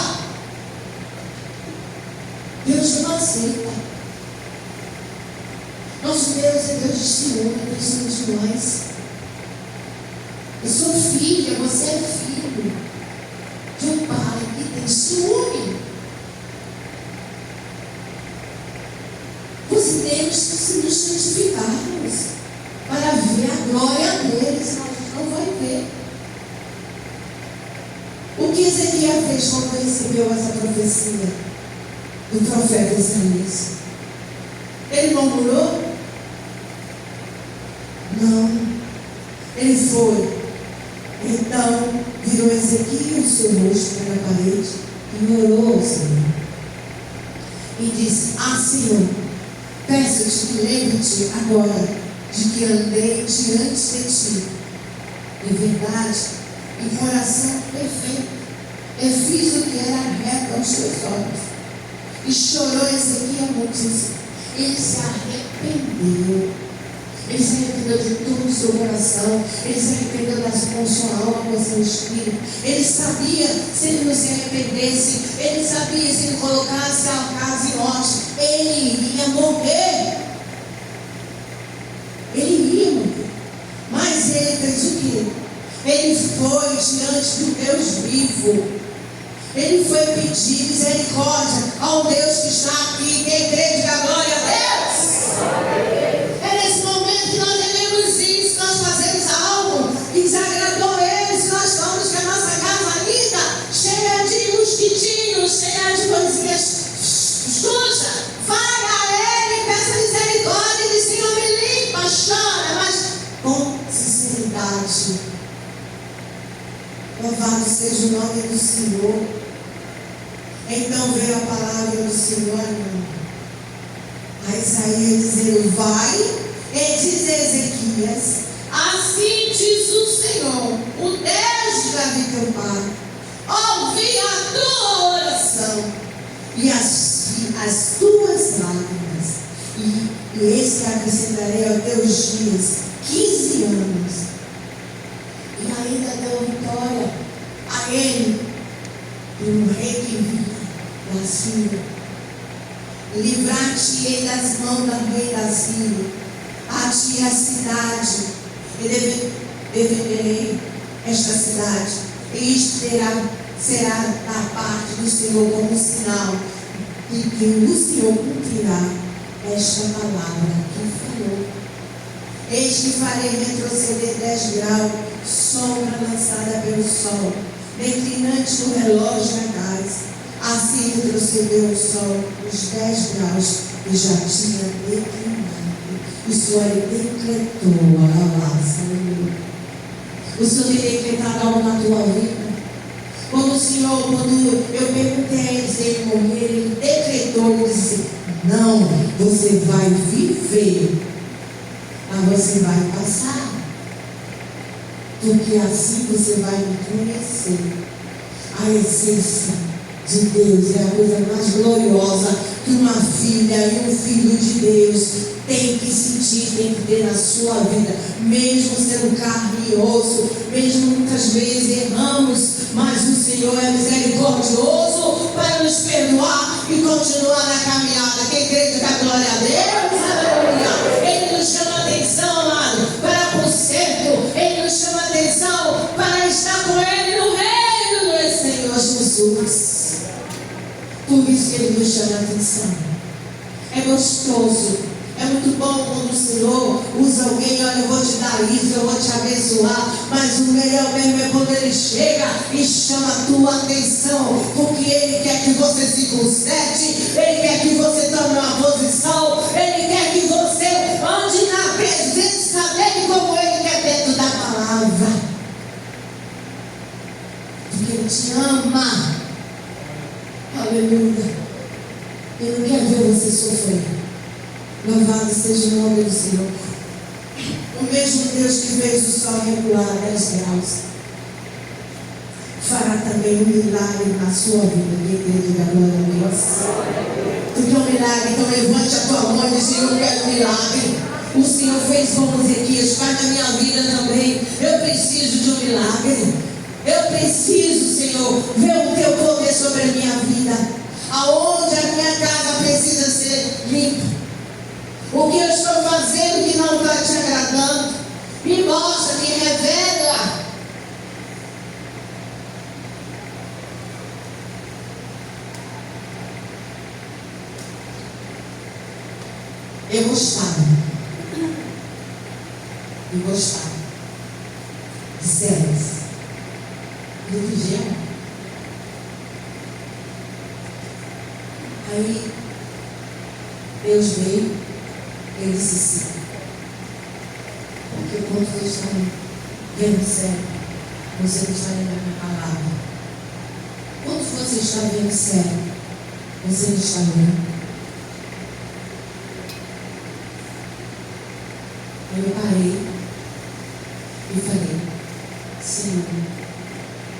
Deus não aceita. Nosso Deus é Deus de ciúme, precisamos de nós. Eu sou filha, você é filho de um pai que tem ciúme. Nós temos que nos santificarmos para ver a glória dele, senão a gente não vai ver. O que Ezequiel fez quando recebeu essa profecia do profeta Isaías? Ele murmurou? Não. Ele foi. Então, virou Ezequiel o seu rosto para a parede e orou ao Senhor. E disse: Ah, Senhor, peço-te que lembre-te agora de que andei diante de ti em verdade, em coração perfeito. Eu fiz o que era reto aos teus olhos. E chorou Ezequiel muitíssimo. Ele se arrependeu. Ele se arrependeu de todo o seu coração. Ele se arrependeu da sua alma, com o seu espírito. Ele sabia, se ele não se arrependesse, ele sabia, se ele colocasse a casa em morte, ele iria morrer. Ele ia morrer. Mas ele fez o quê? Ele foi diante do Deus vivo. Ele foi pedir misericórdia ao Deus que está aqui. Quem crê, diga glória a Deus. É nesse momento que nós devemos ir. Se nós fazemos algo que desagradou a Ele, se nós vamos com a nossa casa linda, cheia de mosquitinhos, cheia de coisinhas sujas, vai a Ele e peça misericórdia e diz: Senhor, me limpa, chora, mas com sinceridade. Louvado seja o nome do Senhor. Então veio a palavra do Senhor a Isaías dizendo: vai e diz a Ezequias: assim diz o Senhor, o Deus de Davi teu pai, ouvi a tua oração e as tuas lágrimas, e eis que acrescentarei aos teus dias 15 anos, e ainda deu vitória a ele, e o rei que vive da Síria. Livrar-te-ei das mãos do rei da Síria, a ti a cidade, e defenderei esta cidade, e isto será da parte do Senhor como sinal, e que o Senhor cumprirá esta palavra que falou. Eis que farei retroceder 10 graus, sombra lançada pelo sol, declinante no relógio agás. Assim retrocedeu o sol os 10 graus e já tinha declinado. O Senhor decretou a alabança. O Senhor tem decretado algo na tua vida. Quando eu perguntei a ele se ele morrer, ele decretou, ele disse: não, você vai viver, mas você vai passar, porque assim você vai me conhecer. A essência de Deus é a coisa mais gloriosa que uma filha e um filho de Deus tem que sentir, tem que ter na sua vida, mesmo sendo carne e osso, mesmo muitas vezes erramos, mas o Senhor é misericordioso para nos perdoar e continuar na caminhada. Quem crê diga glória a Deus, aleluia. Ele nos chama a atenção, amado, para conserto, Ele nos chama a atenção para estar com Ele no reino do Senhor Jesus. Por isso que Ele nos chama a atenção. É gostoso, é muito bom quando o Senhor usa alguém: olha, eu vou te dar isso, eu vou te abençoar. Mas o melhor mesmo é quando Ele chega e chama a tua atenção, porque Ele quer que você se conserte, Ele quer que você tome uma posição, Ele quer que você ande na presença dEle como Ele quer dentro da palavra, porque Ele te ama. Aleluia. Ele não quer ver você sofrer. Louvado seja o nome do Senhor. O mesmo Deus que fez o sol regular a 10 graus fará também um milagre na sua vida. Quem crê, diga glória a Deus. Tu quer um milagre? Então levante a tua mão e diz: eu quero um milagre. O Senhor fez como Ezequias, faz na minha vida também. Eu preciso de um milagre. Eu preciso, Senhor, ver o teu poder sobre a minha vida. Aonde a minha casa precisa ser limpa. O que eu estou fazendo que não está te agradando, me mostra, me revela. Eu gostava de séries do vigião. Aí Deus veio, Ele disse assim: porque quando você está vendo sério, você não está lendo a minha palavra. Quando você está vendo sério, você não está lendo. Aí eu parei e falei: Senhor,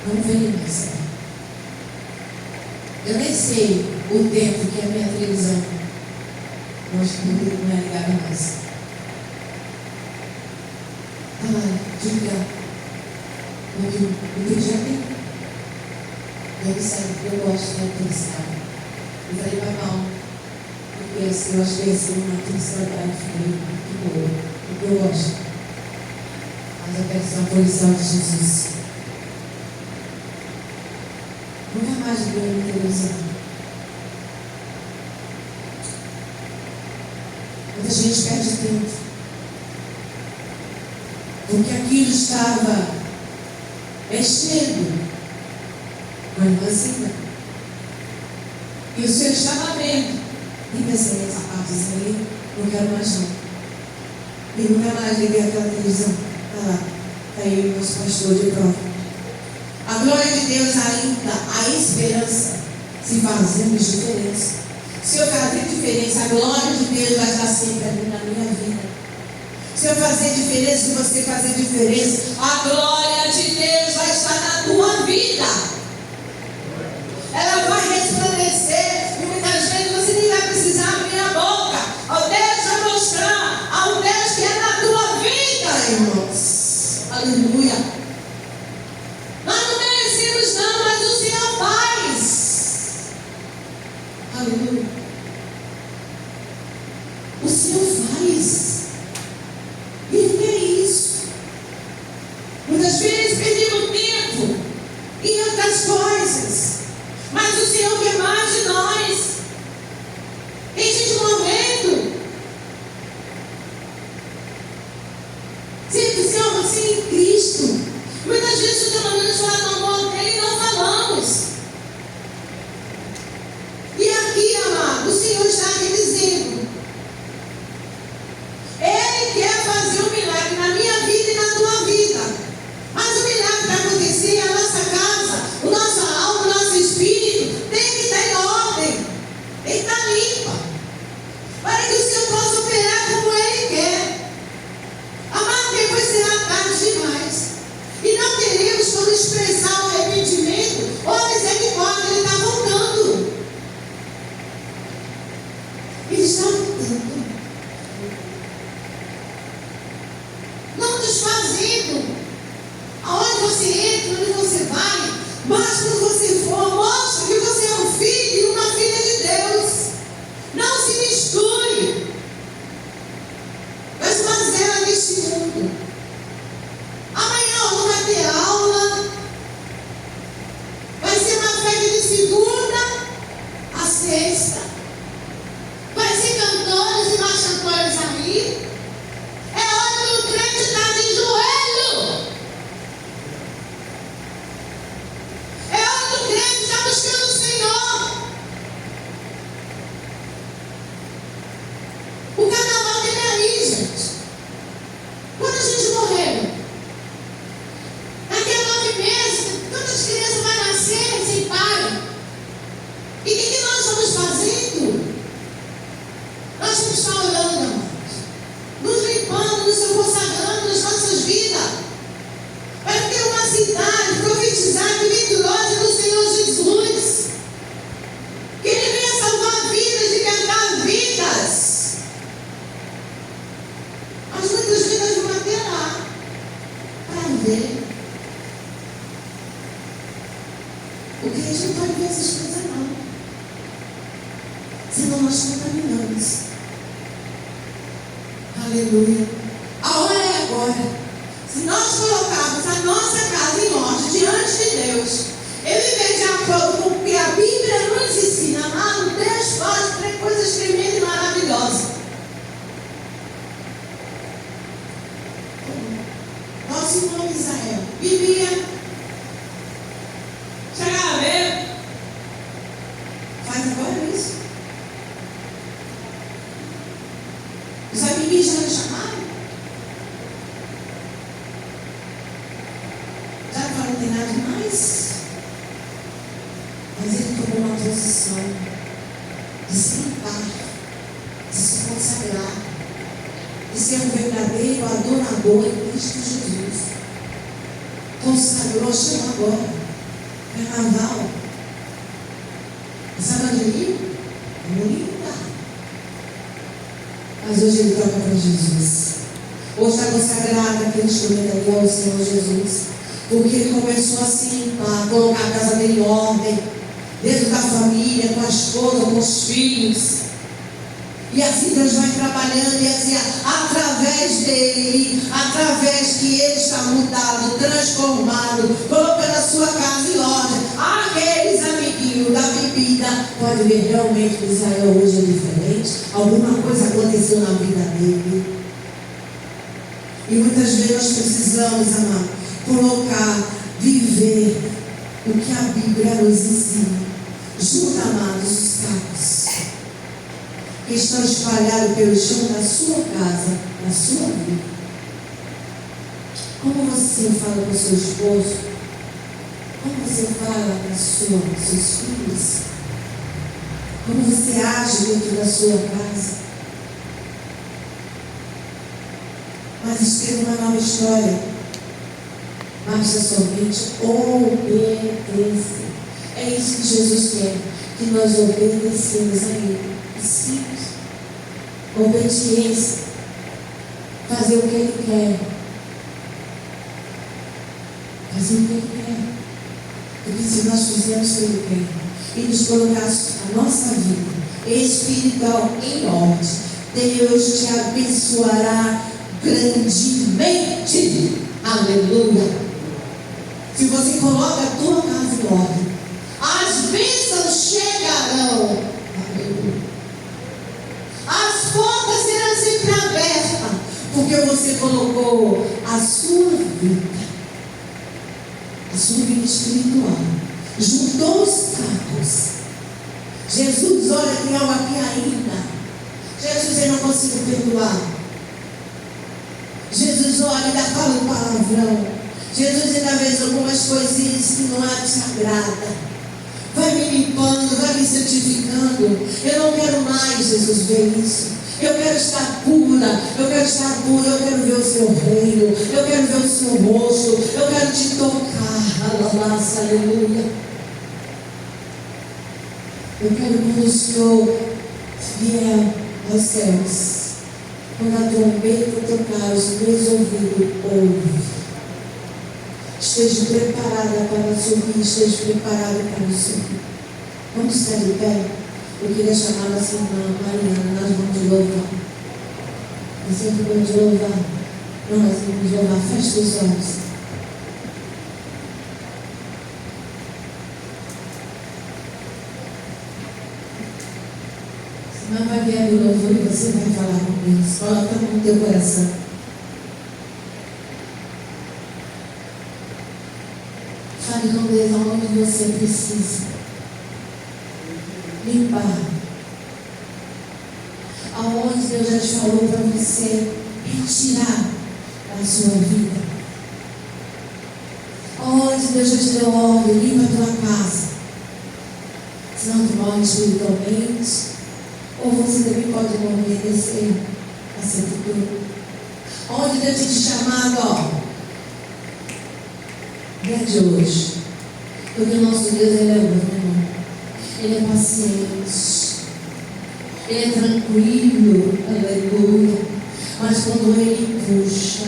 não venha mais sério. Eu nem sei o tempo que a minha televisão, mas comigo não é ligada mais. Diga, porque o dia tem. Eu observo que eu gosto de atenção. Eu falei para Paulo, porque assim, eu acho que esse é uma atenção para mim muito boa, porque eu gosto. Mas eu quero ser uma posição de Jesus. Nunca mais vi a minha televisão. Muita gente perde tempo, porque aquilo estava mexendo, mas não assim não. E o Senhor estava vendo. E pensei: essa partezinha aí, não quero mais não. E nunca mais liguei aquela televisão. Está lá, está aí o nosso pastor de prova. A glória de Deus ainda, a esperança se fazendo diferença. Se eu fazer diferença, a glória de Deus vai estar sempre ali na minha vida. Se eu fazer diferença, se você fazer diferença, a glória de Deus vai estar na tua vida. Ela vai resplandecer. E muitas vezes você nem vai precisar abrir a boca. O Deus vai mostrar ao Deus que é na tua vida, irmãos. Aleluia. Nós não merecemos não, mas o Senhor faz. Aleluia. O Senhor faz. E Ele quer isso. Muitas vezes perdemos tempo em outras coisas, mas o Senhor quer mais de nós. Existe um momento. Sempre somos assim em Cristo. Muitas vezes o Senhor nos fala no amor dele e não falamos. E aqui, amado, o Senhor está me dizendo: para que o Senhor possa operar como Ele quer. Amado, depois será tarde demais. E não teremos como expressar o arrependimento ou a misericórdia. Ele está voltando. Ele está voltando. Não desfazendo. Aonde você entra, onde você vai, mas quando você for, mostre que você é um filho e uma filha de Deus. Não se misture. Mas mazela neste mundo. Amanhã não vai ter aula. Vai ser uma festa de segunda a sexta. Vai ser cantores e marchantes aí. É hora que o crente está de joelho. É hora que o crente está buscando o Senhor. O carnaval tem aí, gente. Quando a gente morrer, daqui a 9 meses, quantas crianças vão nascer sem pai? E o que nós estamos fazendo? Nós temos que estar orando, amados, nos limpando, nos consagrando nas nossas vidas, para ter uma cidade profetizada e vitoriosa do Senhor Jesus. Que Ele venha salvar vidas e libertar vidas. Mas muitas vidas vão até lá para ver. Porque a gente não pode ver essas coisas não. Senão nós contaminamos. Aleluia. A hora é agora. Se nós colocarmos a nossa casa em ordem diante de Deus, Ele vem de acordo com o que a Bíblia nos ensina. Amado, Deus faz coisas tremendas e maravilhosas. Nosso irmão Israel vivia. Chegava a ver. Faz agora isso. Os amiguinhos já me chamaram? Já não tem nada demais. Mas ele tomou uma posição de se limpar, de se consagrar, de ser um verdadeiro adorador em Cristo Jesus. Consagrou, chegou agora. Carnaval. Sabe onde ele ia? Muito. Mas hoje ele toca para Jesus. Hoje está consagrado aquele instrumento ali ao Senhor Jesus. Porque ele começou a se limpar, colocar a casa dele em ordem, dentro da família, com a esposa, com os filhos. E assim Deus vai trabalhando, e assim, através dele, através que ele está mudado, transformado, colocando a sua casa em ordem. Aqueles amiguinhos da bebida, pode ver realmente que Israel hoje é diferente. Alguma coisa aconteceu na vida dele. E muitas vezes nós precisamos, amado, colocar, viver o que a Bíblia nos ensina. Junta, amados, os cacos que estão espalhados pelo chão da sua casa, da sua vida. Como você fala com o seu esposo? Como você fala com seus filhos? Como você age dentro da sua casa? Mas escreva uma nova história. Basta somente obedecer. É isso que Jesus quer, que nós obedecemos a Ele. Simples. Obediência. Fazer o que Ele quer. Fazer o que Ele quer. Porque se nós fizermos o que Ele quer e nos colocarmos a nossa vida espiritual em ordem, Deus te abençoará grandemente. Aleluia. Se você coloca a tua casa em ordem, as bênçãos chegarão. Aleluia. As portas serão sempre abertas, porque você colocou a sua vida espiritual, juntou os cacos. Jesus, olha, tem algo aqui ainda. Jesus, eu não consigo perdoar. Jesus, olha, ainda fala um palavrão. Jesus ainda fez algumas coisinhas que não te agrada. Vai me limpando, vai me santificando. Eu não quero mais, Jesus, ver isso. Eu quero estar pura, eu quero estar pura, eu quero ver o seu reino, eu quero ver o seu rosto, eu quero te tocar. Aleluia. Eu quero quando o Senhor vier aos céus, quando a trombeta tocar, os meus ouvidos ouvem. Esteja preparada para subir, esteja preparada para subir. Vamos estar de pé? Eu queria chamar a nossa irmã Mariana, nós vamos louvar. Eu sempre vamos louvar. Nós vamos louvar. Feche os olhos. Senão vai vir o louvor e você vai falar com Deus. Coloca no teu coração. Fale com Deus aonde você precisa limpar. Aonde Deus já te falou para você retirar da sua vida. Aonde Deus já te deu ordem, limpa a tua casa. Senão tu morre espiritualmente. Ou você também pode morrer e descer a sepultura. Onde Deus tem te chamado, ó. Desde hoje. Porque o nosso Deus, Ele é bom, irmão. Ele é paciente. Ele é tranquilo. Aleluia. Mas quando Ele puxa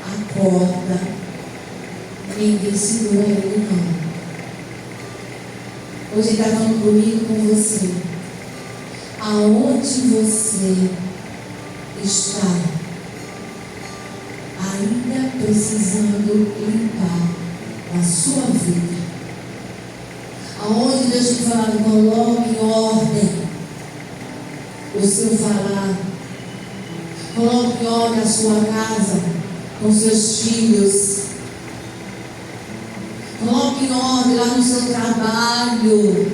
a corda, ninguém segura Ele, não. Hoje Ele está falando comigo, com você. Aonde você está ainda precisando limpar a sua vida. Aonde Deus te falando, coloque em ordem o seu falar. Coloque em ordem a sua casa com seus filhos. Coloque em ordem lá no seu trabalho.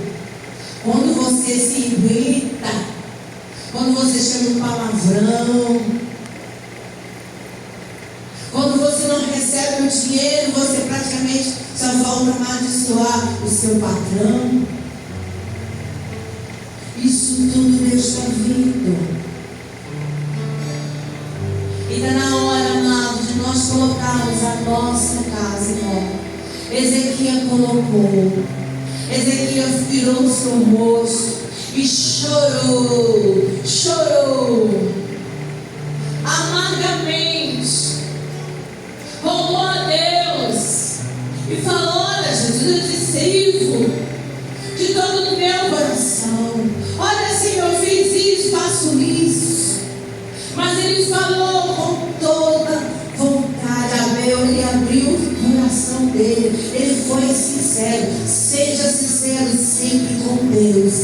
Quando você se irrita, quando você chama um palavrão, quando você não recebe o dinheiro, você praticamente só volta a amaldiçoar o seu patrão. Isso tudo Deus está vindo. E está na hora, amado, de nós colocarmos a nossa casa em ordem. Ezequiel colocou. Ezequiel virou o seu rosto e chorou, amargamente, rogou a Deus e falou: olha, Jesus, eu te sirvo de todo o meu coração. Olha, Senhor, eu fiz isso, faço isso. Mas ele falou com toda vontade, ele abriu o coração dele, ele foi sincero. Seja sincero sempre com Deus.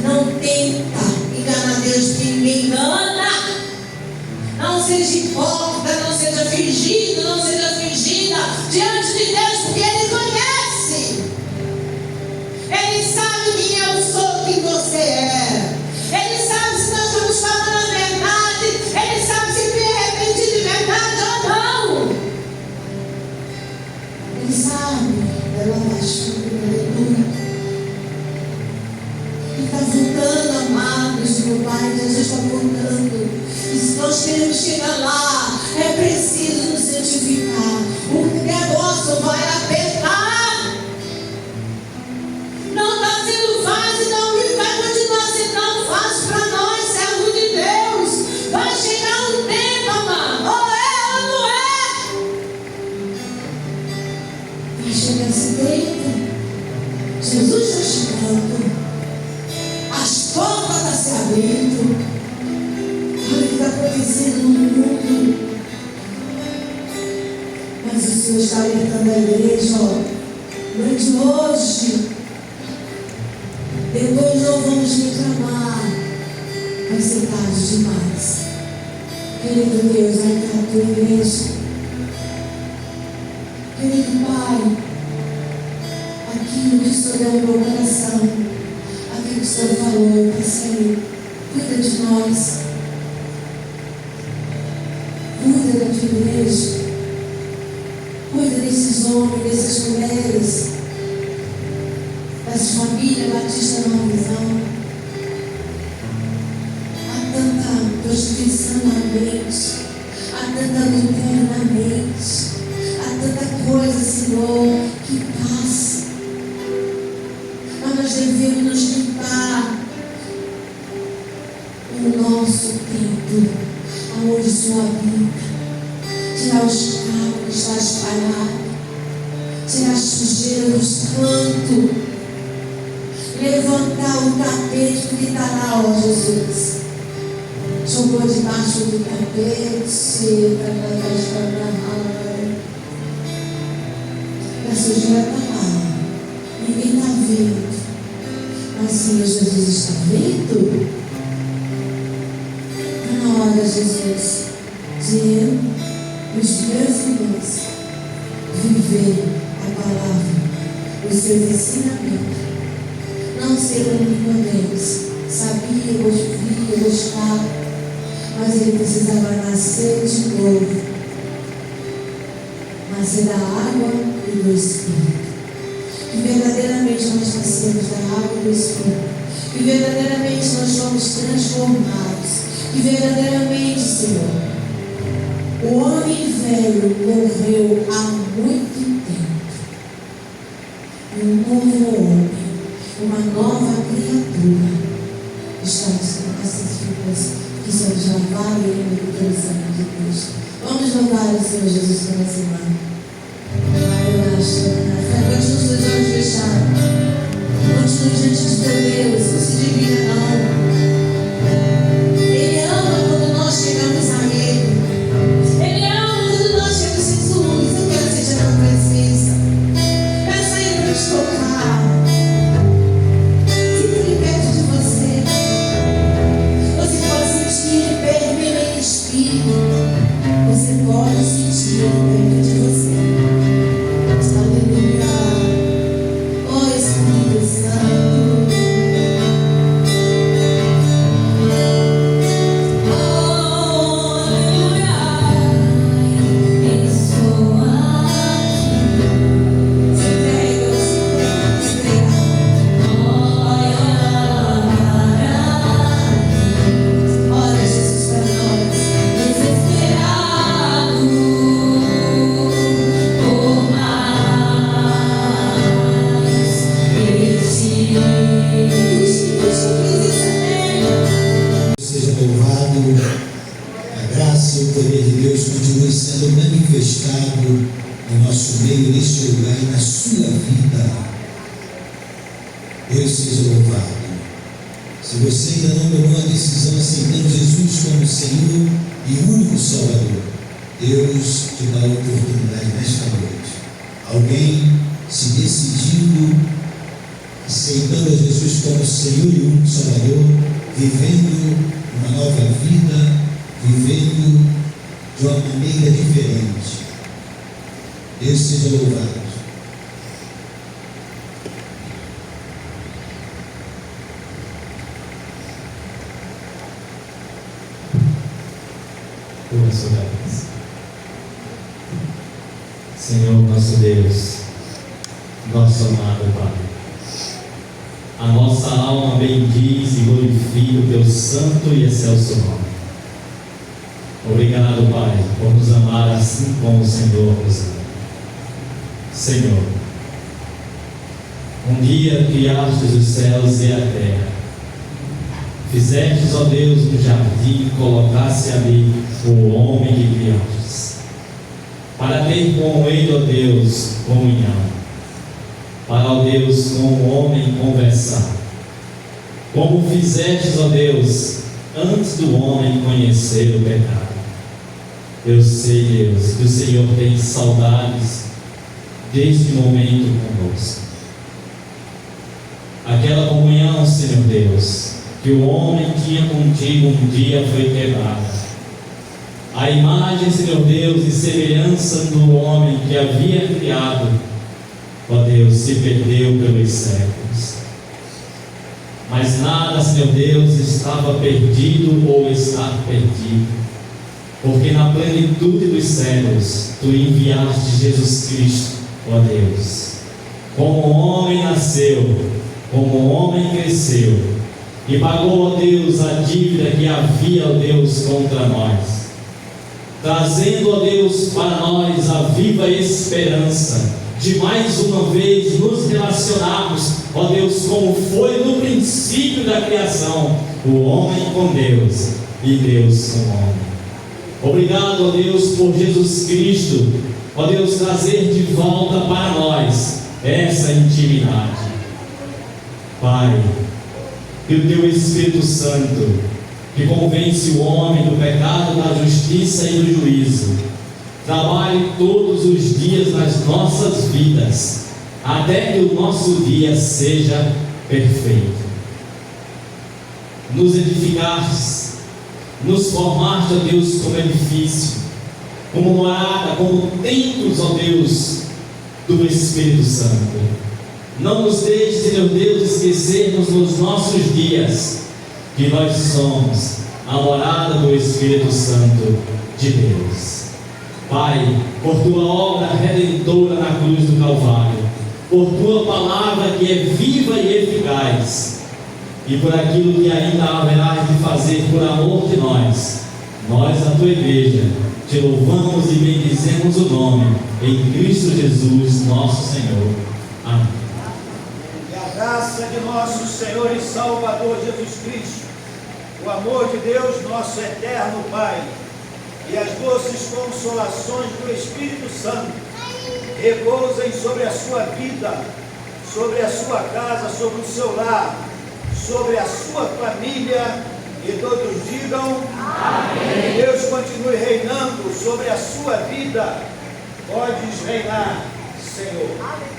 Não tenta enganar Deus, que ninguém engana. Não seja hipócrita, não seja fingido, não seja fingida diante de Deus, porque Ele conhece. Ele sabe quem eu sou, quem você é. Ele sabe se nós estamos falando a verdade. Ele sabe se me arrependi de verdade ou não. Ele sabe. Ela baixou. E está voltando, amados, meu Pai. Jesus está voltando. E se nós queremos chegar lá, é preciso nos santificar. O negócio vai apertar. Não está sendo fácil, não. E vai continuar sendo fácil para nós, servos de Deus. Vai chegar um tempo, amado. Ou é ou não é? Vai chegar esse tempo. Jesus está chegando. As portas estão se abrindo. Olha o que está acontecendo no mundo. Mas o Senhor está alertando a igreja, ó. Não é de hoje. Depois não vamos reclamar. Vai ser tarde demais. Querido Deus, aí está a tua igreja. Querido Pai, aquilo que o Senhor deu no meu coração, aquilo que o Senhor falou, eu pensei, cuida de nós, cuida da tua igreja, cuida desses homens, dessas mulheres, das famílias Batista Nova Visão. Deus, divisão na mente. Há tanta adultério na mente. Há tanta coisa, Senhor, que passa. Mas nós devemos nos limpar o nosso templo, aonde o Senhor habita. Tirar os carros que está espalhado. Tirar a sujeira dos cantos. Levantar o tapete que está lá, ó Jesus. Jogou debaixo do tapete. A sujeira está lá. Ninguém está vendo. Mas Senhor Jesus está vendo? Está na hora, Jesus, de eu e os meus irmãos viver a palavra, os seus ensinamentos. Não ser como Nicodemos. Sabia, ouvia, gostava, mas ele precisava nascer de novo. Nascer da água e do Espírito. Que verdadeiramente nós nascemos da água e do Espírito. Que verdadeiramente nós somos transformados. Que verdadeiramente, Senhor, o homem velho morreu há muito tempo. E um novo homem, uma nova criatura, está nas nossas vidas, que somos lavados pelo sangue de Cristo. Vamos louvar o Senhor Jesus pela semana. Continue os seus olhos fechados. Continue diante do teu Deus. Não se divida, não. Ele ama quando nós chegamos a Ele. Ele ama quando nós chegamos a Jesus. Eu quero sentir a tua presença. Peça a Ele para te tocar. Fique ali perto de você. Você pode sentir Ele perto em espírito. Você pode sentir Ele perto de você. Aleluia. Oh Espírito Santo. No nosso meio, neste lugar e na sua vida. Deus seja louvado. Se você ainda não tomou uma decisão aceitando Jesus como Senhor e único Salvador, Deus te dá a oportunidade nesta noite. Alguém se decidindo, aceitando a Jesus como Senhor e único Salvador, vivendo uma nova vida, vivendo de uma maneira diferente. Deus seja louvado. Senhor nosso Deus, nosso amado Pai, a nossa alma bendiz e glorifica o teu santo e excelso nome. Obrigado, Pai, por nos amar assim como o Senhor nos ama. Senhor, um dia criastes os céus e a terra, fizestes, ó Deus, no jardim, colocasse ali o homem que criastes, para ter com ele, ó Deus, comunhão, para, ó Deus, com o homem conversar, como fizestes, ó Deus, antes do homem conhecer o pecado. Eu sei, Deus, que o Senhor tem saudades deste momento conosco. Aquela comunhão, Senhor Deus, que o homem tinha contigo um dia foi quebrada. A imagem, Senhor Deus, e semelhança do homem que havia criado, ó Deus, se perdeu pelos séculos. Mas nada, Senhor Deus, estava perdido ou está perdido, porque na plenitude dos séculos Tu enviaste Jesus Cristo, ó Deus. Como o homem nasceu, como o homem cresceu, e pagou, ó Deus, a dívida que havia, ó Deus, contra nós, trazendo, ó Deus, para nós a viva esperança de mais uma vez nos relacionarmos, ó Deus, como foi no princípio da criação, o homem com Deus e Deus com o homem. Obrigado, ó Deus, por Jesus Cristo, ó Deus, trazer de volta para nós essa intimidade. Pai, que o Teu Espírito Santo, que convence o homem do pecado, da justiça e do juízo, trabalhe todos os dias nas nossas vidas, até que o nosso dia seja perfeito. Nos edificaste, nos formaste, ó Deus, como edifício, como morada, como templos, ó Deus, do Espírito Santo. Não nos deixe, Senhor Deus, esquecermos nos nossos dias que nós somos a morada do Espírito Santo de Deus. Pai, por Tua obra redentora na cruz do Calvário, por Tua palavra que é viva e eficaz, e por aquilo que ainda haverás de fazer por amor de nós, a Tua igreja, Te louvamos e bendizemos o nome, em Cristo Jesus, nosso Senhor. Amém. E a graça de nosso Senhor e Salvador Jesus Cristo, o amor de Deus, nosso eterno Pai, e as doces consolações do Espírito Santo repousem sobre a sua vida, sobre a sua casa, sobre o seu lar, sobre a sua família, e todos digam amém. Deus continue reinando sobre a sua vida. Podes reinar, Senhor. Amém.